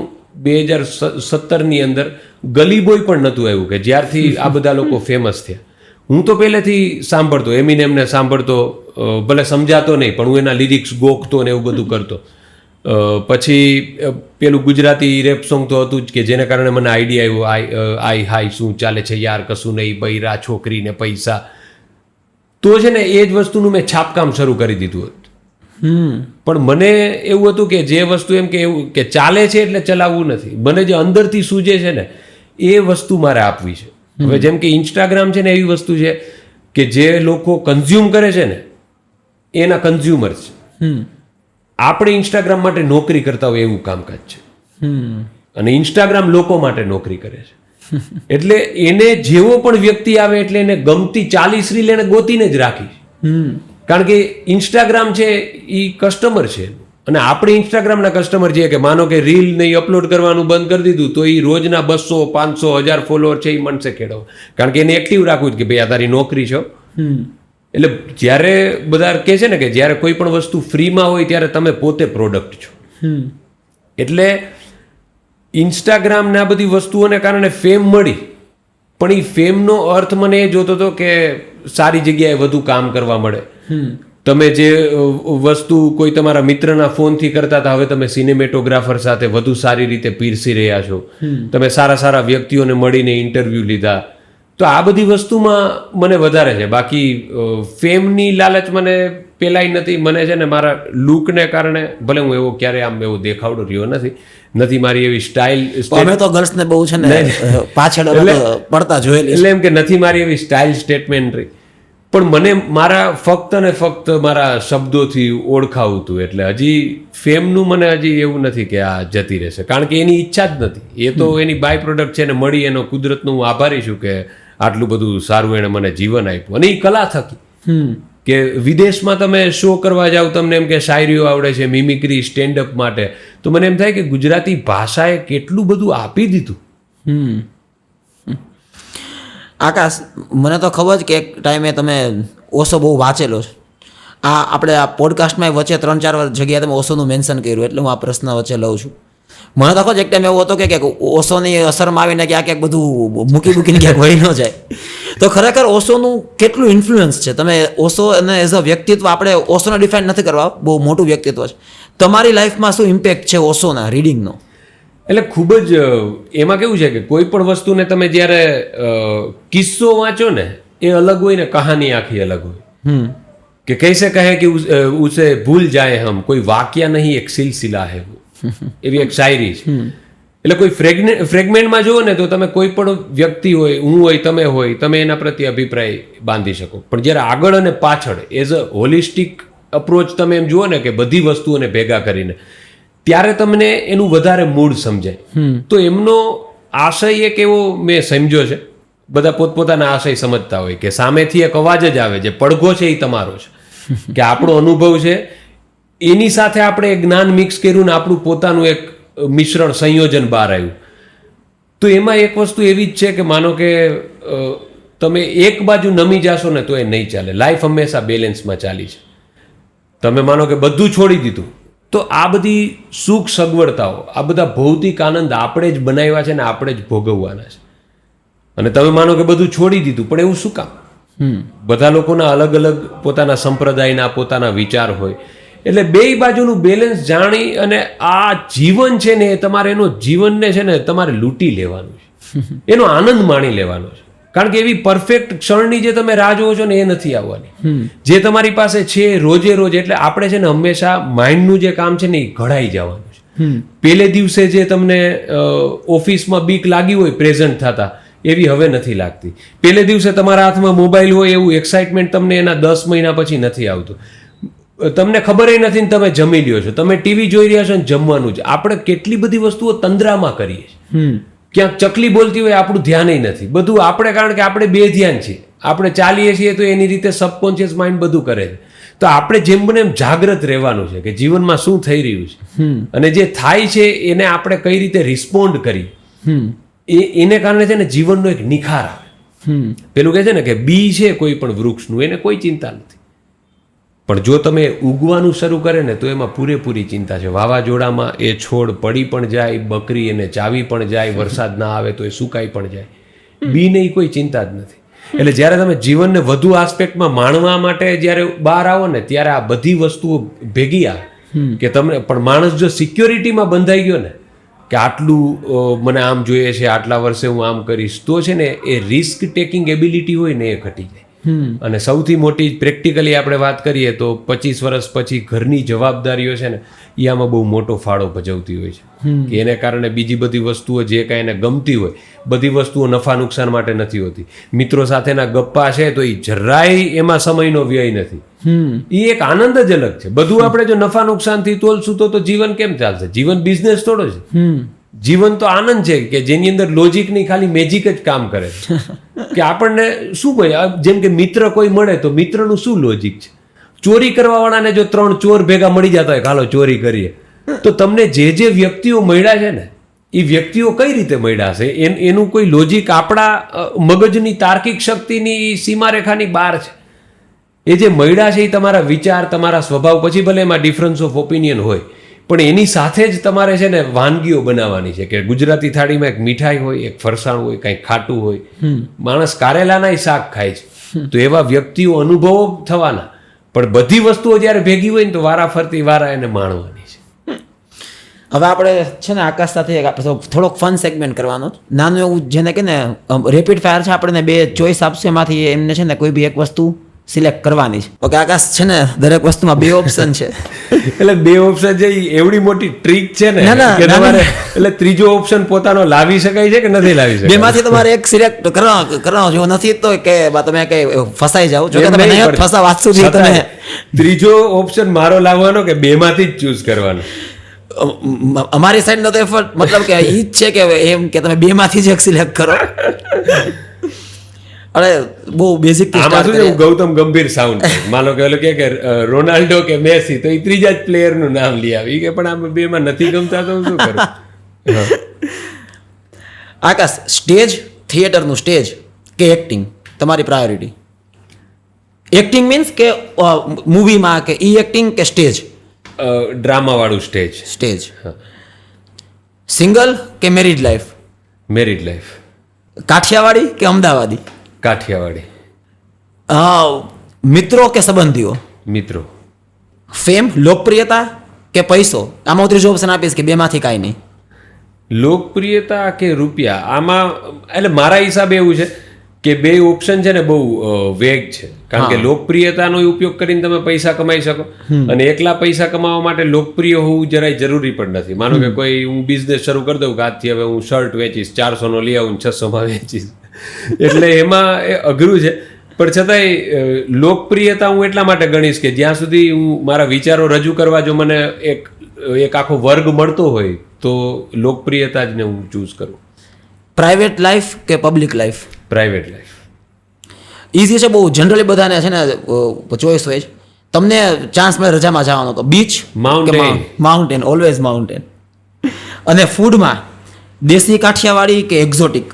2017ની અંદર ગલી બોય પણ નહોતું આવ્યું, કે જ્યારથી આ બધા લોકો ફેમસ થયા. હું તો પહેલેથી સાંભળતો, એમિનેમને સાંભળતો, ભલે સમજાતો નહીં પણ હું એના લિરિક્સ ગોખતો ને એવું બધું કરતો. પછી પેલું ગુજરાતી રેપ સોંગ તો હતું જ કે જેને કારણે મને આઈડિયા આવ્યો આઈ હાય શું ચાલે છે યાર કશું નહીં બૈરા છોકરી ને પૈસા. તો છે ને એ જ વસ્તુનું મેં છાપકામ શરૂ કરી દીધું હતું. પણ મને એવું હતું કે જે વસ્તુ એમ કે એવું કે ચાલે છે એટલે ચલાવવું નથી, મને જે અંદરથી સૂજે છે ને એ વસ્તુ મારે આપવી છે. હવે જેમ કે ઇન્સ્ટાગ્રામ છે ને એવી વસ્તુ છે કે જે લોકો કન્ઝ્યુમ કરે છે ને એના કન્ઝ્યુમર છે. આપણે ઇન્સ્ટાગ્રામ માટે નોકરી કરતા હોય એવું કામકાજ છે, અને ઇન્સ્ટાગ્રામ લોકો માટે નોકરી કરે છે. એટલે એને જેવો પણ વ્યક્તિ આવે એટલે એને ગમતી 40 રીલ એને ગોતીને જ રાખી, કારણ કે ઇન્સ્ટાગ્રામ છે એ કસ્ટમર છે અને આપણે ઇન્સ્ટાગ્રામના કસ્ટમર છીએ. કે માનો કે રીલ નહીં અપલોડ કરવાનું બંધ કરી દીધું તો એ રોજના 200 500 1000 ફોલોઅર છે એ મનસે ખેડવો, કારણ કે એને એક્ટિવ રાખવું જ કે ભાઈ આ તારી નોકરી છે. એટલે જ્યારે બધા કહે છે ને કે જ્યારે કોઈ પણ વસ્તુ ફ્રીમાં હોય ત્યારે તમે પોતે પ્રોડક્ટ છો. એટલે ઇન્સ્ટાગ્રામ ને આ બધી વસ્તુઓને કારણે ફેમ મળી, પણ એ ફેમનો અર્થ મને એ જોતો હતો કે સારી જગ્યાએ વધુ કામ કરવા મળે. તમે જે વસ્તુ કોઈ તમારા મિત્રના ફોનથી કરતા હતા હવે તમે સિનેમેટોગ્રાફર સાથે વધુ સારી રીતે પીરસી રહ્યા છો. તમે સારા સારા વ્યક્તિઓને મળીને ઇન્ટરવ્યૂ લીધા. તો આ બધી વસ્તુમાં મને વધારે છે. બાકી ફેમની લાલચ મને પેલાય નથી. મને છે ને મારા લુકને કારણે, ભલે હું એવો ક્યારે આમ એવો દેખાવડો રહ્યો નથી મારી એવી સ્ટાઇલ. અમે તો ગર્લ્સને બહુ છે ને પાછળ પડતા જોયેલી, એટલે એમ કે નથી મારી એવી સ્ટાઇલ સ્ટેટમેન્ટ રહી, પણ મને મારા ફક્ત ને ફક્ત મારા શબ્દોથી ઓળખાવું હતું. એટલે હજી ફેમનું મને હજી એવું નથી કે આ જતી રહેશે, કારણ કે એની ઈચ્છા જ નથી. એ તો એની બાય પ્રોડક્ટ છે ને મળી, એનો કુદરતનું હું આભારી છું કે આટલું બધું સારું એણે મને જીવન આપ્યું. અને એ કલા થકી કે વિદેશમાં તમે શો કરવા જાઓ, તમને એમ કે શાયરીઓ આવડે છે, મિમિક્રી, સ્ટેન્ડઅપ માટે, તો મને એમ થાય કે ગુજરાતી ભાષાએ કેટલું બધું આપી દીધું. આકાશ, મને તો ખબર છે કે એક ટાઈમે તમે ઓશો બહુ વાંચેલો છે. આપણે આ પોડકાસ્ટમાં વચ્ચે 3-4 જગ્યાએ તમે ઓશોનું મેન્શન કર્યું, એટલે હું આ પ્રશ્ન વચ્ચે લઉં છું. મને તો ખબર એક ટાઈમ એવો હતો કે ઓશોની અસરમાં આવીને ક્યાંક બધું મૂકીને ક્યાંક વહી ન જાય. તો ખરેખર ઓશોનું કેટલું ઇન્ફ્લુઅન્સ છે? તમે ઓશો અને એઝ અ વ્યક્તિત્વ, આપણે ઓશોને ડિફાઇન નથી કરવા, બહુ મોટું વ્યક્તિત્વ છે. તમારી લાઈફમાં શું ઇમ્પેક્ટ છે ઓશોના રીડિંગનો? એટલે ખૂબ જ એમાં કેવું છે કે કોઈ પણ વસ્તુને તમે જ્યારે કિસ્સો વાંચો ને એ અલગ હોય ને કહાની આખી અલગ હોય. કે કૈસે કહે કે ઉસે ભૂલ જાય હમ, કોઈ વાક્ય નહીં એક સિલસિલા હે વો, એવી એક શાયરી છે. એટલે કોઈ ફ્રેગમેન્ટમાં જુઓ ને તો તમે કોઈ પણ વ્યક્તિ હોય, હું હોય, તમે એના પ્રત્યે અભિપ્રાય બાંધી શકો. પણ જ્યારે આગળ અને પાછળ એઝ અ હોલિસ્ટિક અપ્રોચ તમે એમ જુઓ ને કે બધી વસ્તુઓને ભેગા કરીને, ત્યારે તમને એનું વધારે મૂળ સમજાય. તો એમનો આશય એક એવો મેં સમજ્યો છે, બધા પોતપોતાના આશય સમજતા હોય કે સામેથી એક અવાજ જ આવે, જે પડઘો છે એ તમારો છે, કે આપણો અનુભવ છે એની સાથે આપણે જ્ઞાન મિક્સ કર્યું ને આપણું પોતાનું એક મિશ્રણ, સંયોજન બહાર આવ્યું. તો એમાં એક વસ્તુ એવી જ છે કે માનો કે તમે એક બાજુ નમી જાશો ને તો એ નહીં ચાલે. લાઈફ હંમેશા બેલેન્સમાં ચાલી છે. તમે માનો કે બધું છોડી દીધું, તો આ બધી સુખ સગવડતાઓ, આ બધા ભૌતિક આનંદ આપણે જ બનાવ્યા છે ને આપણે જ ભોગવવાના છે. અને તમે માનો કે બધું છોડી દીધું, પણ એવું શું કામ? બધા લોકોના અલગ અલગ પોતાના સંપ્રદાયના પોતાના વિચાર હોય. એટલે બેય બાજુનું બેલેન્સ જાણી અને આ જીવન છે ને એ તમારે એનો જીવનને છે ને તમારે લૂંટી લેવાનું છે, એનો આનંદ માણી લેવાનો છે. કારણ કે એવી પરફેક્ટ ક્ષણની જે તમે રાહ જોવો છો ને એ નથી આવવાની. જે તમારી પાસે છે રોજે રોજ, એટલે આપણે છે ને હંમેશા માઇન્ડનું જે કામ છે ને એ ઘડાઈ જવાનું છે. પહેલે દિવસે જે તમને ઓફિસમાં બીક લાગી હોય પ્રેઝન્ટ થતા, એવી હવે નથી લાગતી. પહેલે દિવસે તમારા હાથમાં મોબાઈલ હોય એવું એક્સાઇટમેન્ટ તમને એના 10 મહિના પછી નથી આવતું. તમને ખબર નથી ને તમે જમી લ્યો છો, તમે ટીવી જોઈ રહ્યા છો ને જમવાનું જ. આપણે કેટલી બધી વસ્તુઓ તંદ્રામાં કરીએ છીએ. ક્યાંક ચકલી બોલતી હોય આપણું ધ્યાન નથી. બધું આપણે, કારણ કે આપણે બે ધ્યાન છીએ. આપણે ચાલીએ છીએ તો એની રીતે સબકોન્શિયસ માઇન્ડ બધું કરે છે. તો આપણે જેમ બને એમ જાગ્રત રહેવાનું છે કે જીવનમાં શું થઈ રહ્યું છે, અને જે થાય છે એને આપણે કઈ રીતે રિસ્પોન્ડ કરી, એને કારણે છે ને જીવનનો એક નિખાર આવે. પેલું કહે છે ને કે બી છે કોઈ પણ વૃક્ષનું, એને કોઈ ચિંતા નથી, પણ જો તમે ઉગવાનું શરૂ કરે ને તો એમાં પૂરેપૂરી ચિંતા છે. વાવાઝોડામાં એ છોડ પડી પણ જાય, બકરી એને ચાવી પણ જાય, વરસાદ ના આવે તો એ સુકાઈ પણ જાય. બીને કોઈ ચિંતા જ નથી. એટલે જ્યારે તમે જીવનને વધુ આસ્પેક્ટમાં માણવા માટે જ્યારે બહાર આવો ને ત્યારે આ બધી વસ્તુઓ ભેગી આવે કે તમને પણ માણસ જો સિક્યોરિટીમાં બંધાઈ ગયો ને કે આટલું મને આમ જોઈએ છે, આટલા વર્ષે હું આમ કરીશ, તો છે ને એ રિસ્ક ટેકિંગ એબિલિટી હોય ને એ ઘટી જાય. અને સૌથી મોટી પ્રેક્ટિકલી આપણે વાત કરીએ તો 25 વર્ષ પછી ઘરની જવાબદારીઓ છે ને એ આમાં બહુ મોટો ફાળો ભજવતી હોય છે કે એને કારણે બીજી બધી વસ્તુઓ જે કાંઈ એને ગમતી હોય બધી વસ્તુઓ નફા નુકસાન માટે નથી હોતી. મિત્રો સાથેના ગપ્પા છે તો એ જરાય એમાં સમયનો વ્યય નથી. એ એક આનંદ જ અલગ છે. બધું આપણે જો નફા નુકસાનથી તોલશું તો જીવન કેમ ચાલશે? જીવન બિઝનેસ થોડો છે. જીવન તો આનંદ છે કે જેની અંદર લોજિક નહીં, ખાલી મેજિક જ કામ કરે છે. કે આપણને શું ભાઈ, જેમ કે મિત્ર કોઈ મળે તો મિત્રનું શું લોજિક છે? ચોરી કરવા વાળાને જો 3 ચોર ભેગા મળી જતા હોય, હાલો ચોરી કરીએ, તો તમને જે વ્યક્તિઓ મળ્યા છે ને એ વ્યક્તિઓ કઈ રીતે મળ્યા છે એનું કોઈ લોજિક આપણા મગજની તાર્કિક શક્તિની સીમારેખાની બહાર છે. એ જે મળ્યા છે એ તમારા વિચાર, તમારા સ્વભાવ, પછી ભલે એમાં ડિફરન્સ ઓફ ઓપિનિયન હોય, પણ એની સાથે જ તમારે છે ને વાનગીઓ બનાવવાની છે. કે ગુજરાતી થાળીમાં એક મીઠાઈ હોય, એક ફરસાણ હોય, કંઈક ખાટું હોય. માણસ કારેલાના શાક ખાય છે, તો એવા વ્યક્તિઓ અનુભવો થવાના. પણ બધી વસ્તુઓ જ્યારે ભેગી હોય ને તો વારાફરતી વારા એને માણવાની છે. હવે આપણે છે ને આકાશ સાથે થોડોક ફન સેગમેન્ટ કરવાનો, નાનું એવું, જેને કે ને રેપિડ ફાયર છે. આપણને 2 ચોઈસ આપશે, એમાંથી એમને છે ને કોઈ બી એક વસ્તુ સિલેક્ટ કરવાની છે. ઓકે આકાશ, છે ને દરેક વસ્તુમાં 2 ઓપ્શન છે. એટલે 2 ઓપ્શન છે એવડી મોટી ટ્રીક છે ને કે તમારે એટલે ત્રીજો ઓપ્શન પોતાનો લાવી શકાય છે કે નથી લાવી શકાય? બેમાંથી તમારે એક સિલેક્ટ કરવાનો. જો નથી તો કે તમે કઈ ફસાઈ જાઓ. જો કે તમે નહીં ફસાવ આજ સુધી તમે ત્રીજો ઓપ્શન મારો લાવવાનો કે 2 માંથી જ ચૂઝ કરવાનો? અમારી સાઈડ નો તો એફર્ટ મતલબ કે ઈ જ છે કે એમ કે તમે 2 માંથી જ એક સિલેક્ટ કરો. અરે બહુ બેઝિક આમાં શું છે, ગૌતમ ગંભીર સાઉન્ડ માનો કે ઓલો કે રોનાલ્ડો કે મેસી, તો એ ત્રીજા જ પ્લેયર નું નામ લઈ આવી કે પણ આમાં 2 માં નથી ગમતા તો હું શું કરું? આકાશ, સ્ટેજ, થિયેટરનું સ્ટેજ કે એક્ટિંગ તમારી પ્રાયોરિટી? એક્ટિંગ મીન્સ કે મૂવીમાં કે ઈ એક્ટિંગ કે સ્ટેજ? ડ્રામા વાળું સ્ટેજ. સ્ટેજ. સિંગલ કે married life? Married life. Kathiyawadi કે અમદાવાદી? કાઠિયાવાડી. મિત્રો કે સંબંધીઓ? મિત્રો. ફેમ, લોકપ્રિયતા કે પૈસો? આમાં ત્રીજો ઓપ્શન આપીશ કે 2 માંથી કાંઈ નહીં. લોકપ્રિયતા કે રૂપિયા? આમાં એટલે મારા હિસાબે એવું છે કે 2 ઓપ્શન છે ને બહુ વેગ છે. કારણ કે લોકપ્રિયતાનો ઉપયોગ કરીને તમે પૈસા કમાઈ શકો, અને એકલા પૈસા કમાવા માટે લોકપ્રિય હોવું જરાય જરૂરી પણ નથી. માનો કે કોઈ હું બિઝનેસ શરૂ કરી દઉં કે આજથી હવે હું શર્ટ વેચીશ, 400 નો લઈ આવું 600 માં વેચીશ, એટલે એમાં એ અઘરું છે. પણ છતાંય લોકપ્રિયતા હું એટલા માટે ગણીશ કે જ્યાં સુધી હું મારા વિચારો રજૂ કરવા જો મને એક આખો વર્ગ મળતો હોય તો લોકપ્રિયતા જ ને હું ચૂઝ કરું. પ્રાઇવેટ લાઈફ કે public life? Private life. Easy છે બહુ, જનરલી બધાને છે ને ચોઈસ હોય છે. તમને ચાન્સ મળે રજામાં જવાનો તો બીચ, માઉન્ટેન? Always mountain. અને ફૂડમાં દેશી કાઠિયાવાડી કે એક્ઝોટિક?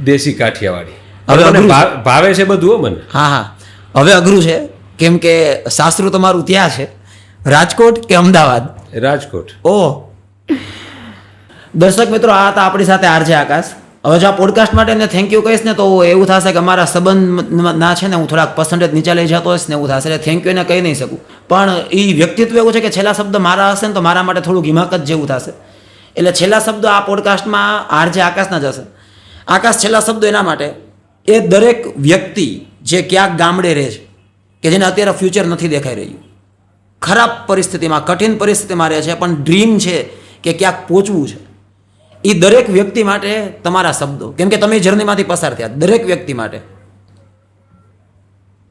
દેશી કાઠિયાવાડી. હવે ભાવે છે બધું મને. હા, હવે અઘરું છે કેમ કે સાસરું તમારું ત્યાં છે. રાજકોટ કે અમદાવાદ? રાજકોટ. ઓહ. દર્શક મિત્રો, આ હતા આપણી સાથે આરજે આકાશ. હવે જો આ પોડકાસ્ટ માટે એને થેન્ક યુ કહીશ ને તો એવું થશે કે અમારા સંબંધના છે ને હું થોડાક પર્સન્ટેજ નીચે લઈ જતો હોઈશ ને એવું થશે. એટલે થેન્ક યુ એને કહી નહીં શકું, પણ એ વ્યક્તિત્વ એવું છે કે છેલ્લા શબ્દ મારા હશે ને તો મારા માટે થોડુંક હિમાકત જેવું થશે. એટલે છેલ્લા શબ્દો આ પોડકાસ્ટમાં આરજે આકાશના જ હશે. આકાશ, છેલ્લા શબ્દો એના માટે, એ દરેક વ્યક્તિ જે ક્યાંક ગામડે રહે છે, કે જેને અત્યારે ફ્યુચર નથી દેખાઈ રહ્યું, ખરાબ પરિસ્થિતિમાં, કઠિન પરિસ્થિતિમાં રહે છે, પણ ડ્રીમ છે કે ક્યાંક પહોંચવું છે, એ દરેક વ્યક્તિ માટે તમારા શબ્દો, કેમ કે તમે જર્નીમાંથી પસાર થયા, દરેક વ્યક્તિ માટે.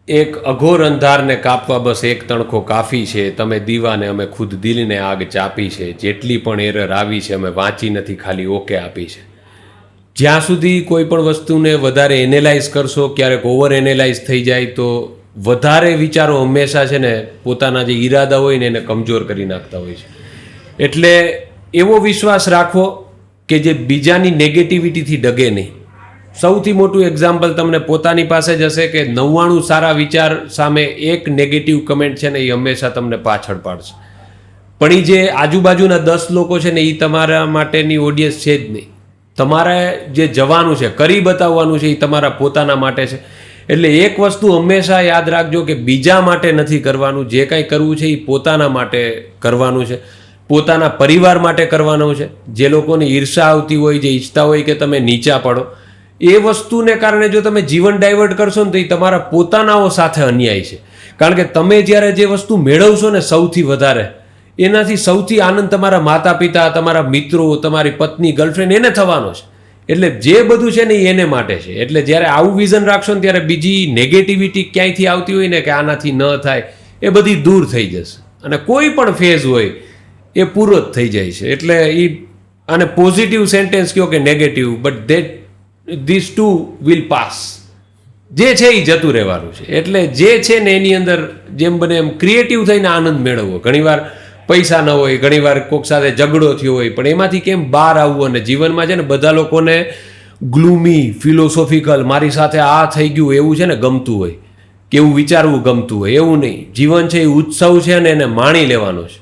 એક અઘોર અંધારને કાપવા બસ એક તણખો કાફી છે, તમે દીવાને અમે ખુદ દિલને આગ ચાપી છે, જેટલી પણ એરર આવી છે અમે વાંચી નથી, ખાલી ઓકે આપી છે. જ્યાં સુધી કોઈ પણ વસ્તુને વધારે એનેલાઇઝ કરશો, ક્યારેક ઓવર એનેલાઇઝ થઈ જાય તો વધારે વિચારો હંમેશા છે ને પોતાના જે ઈરાદા હોય ને એને કમજોર કરી નાખતા હોય છે. એટલે એવો વિશ્વાસ રાખવો કે જે બીજાની નેગેટિવિટીથી ડગે નહીં. સૌથી મોટું એક્ઝામ્પલ તમને પોતાની પાસે જ હશે કે 99 સારા વિચાર સામે એક નેગેટિવ કમેન્ટ છે ને એ હંમેશા તમને પાછળ પાડશે. પણ એ જે આજુબાજુના 10 લોકો છે ને એ તમારા માટેની ઓડિયન્સ છે જ નહીં. તમારે જે જવાનું છે, કરી બતાવવાનું છે, એ તમારા પોતાના માટે છે. એટલે એક વસ્તુ હંમેશા યાદ રાખજો કે બીજા માટે નથી કરવાનું. જે કાંઈ કરવું છે એ પોતાના માટે કરવાનું છે, પોતાના પરિવાર માટે કરવાનું છે. જે લોકોને ઈર્ષા આવતી હોય, જે ઈચ્છતા હોય કે તમે નીચા પડો, એ વસ્તુને કારણે જો તમે જીવન ડાયવર્ટ કરશો ને તો એ તમારા પોતાનાઓ સાથે અન્યાય છે. કારણ કે તમે જ્યારે જે વસ્તુ મેળવશો ને સૌથી વધારે, એનાથી સૌથી આનંદ તમારા માતા પિતા, તમારા મિત્રો, તમારી પત્ની, ગર્લફ્રેન્ડ એને થવાનો છે. એટલે જે બધું છે ને એ એને માટે છે. એટલે જ્યારે આવું વિઝન રાખશો ને ત્યારે બીજી નેગેટિવિટી ક્યાંયથી આવતી હોય ને કે આનાથી ન થાય, એ બધી દૂર થઈ જશે. અને કોઈ પણ ફેઝ હોય એ પૂરો જ થઈ જાય છે. એટલે એ આને પોઝિટિવ સેન્ટેન્સ કહો કે negative, but this too will pass. જે છે એ જતું રહેવાનું છે. એટલે જે છે ને એની અંદર જેમ બને એમ ક્રિએટિવ થઈને આનંદ મેળવવો. ઘણીવાર પૈસા ન હોય, ઘણીવાર કોઈક સાથે ઝઘડો થયો હોય, પણ એમાંથી કેમ બહાર આવવું. અને જીવનમાં છે ને બધા લોકોને ગ્લુમી, ફિલોસોફિકલ, મારી સાથે આ થઈ ગયું એવું છે ને ગમતું હોય, કે એવું વિચારવું ગમતું હોય. એવું નહીં. જીવન છે એ ઉત્સવ છે ને એને માણી લેવાનો છે.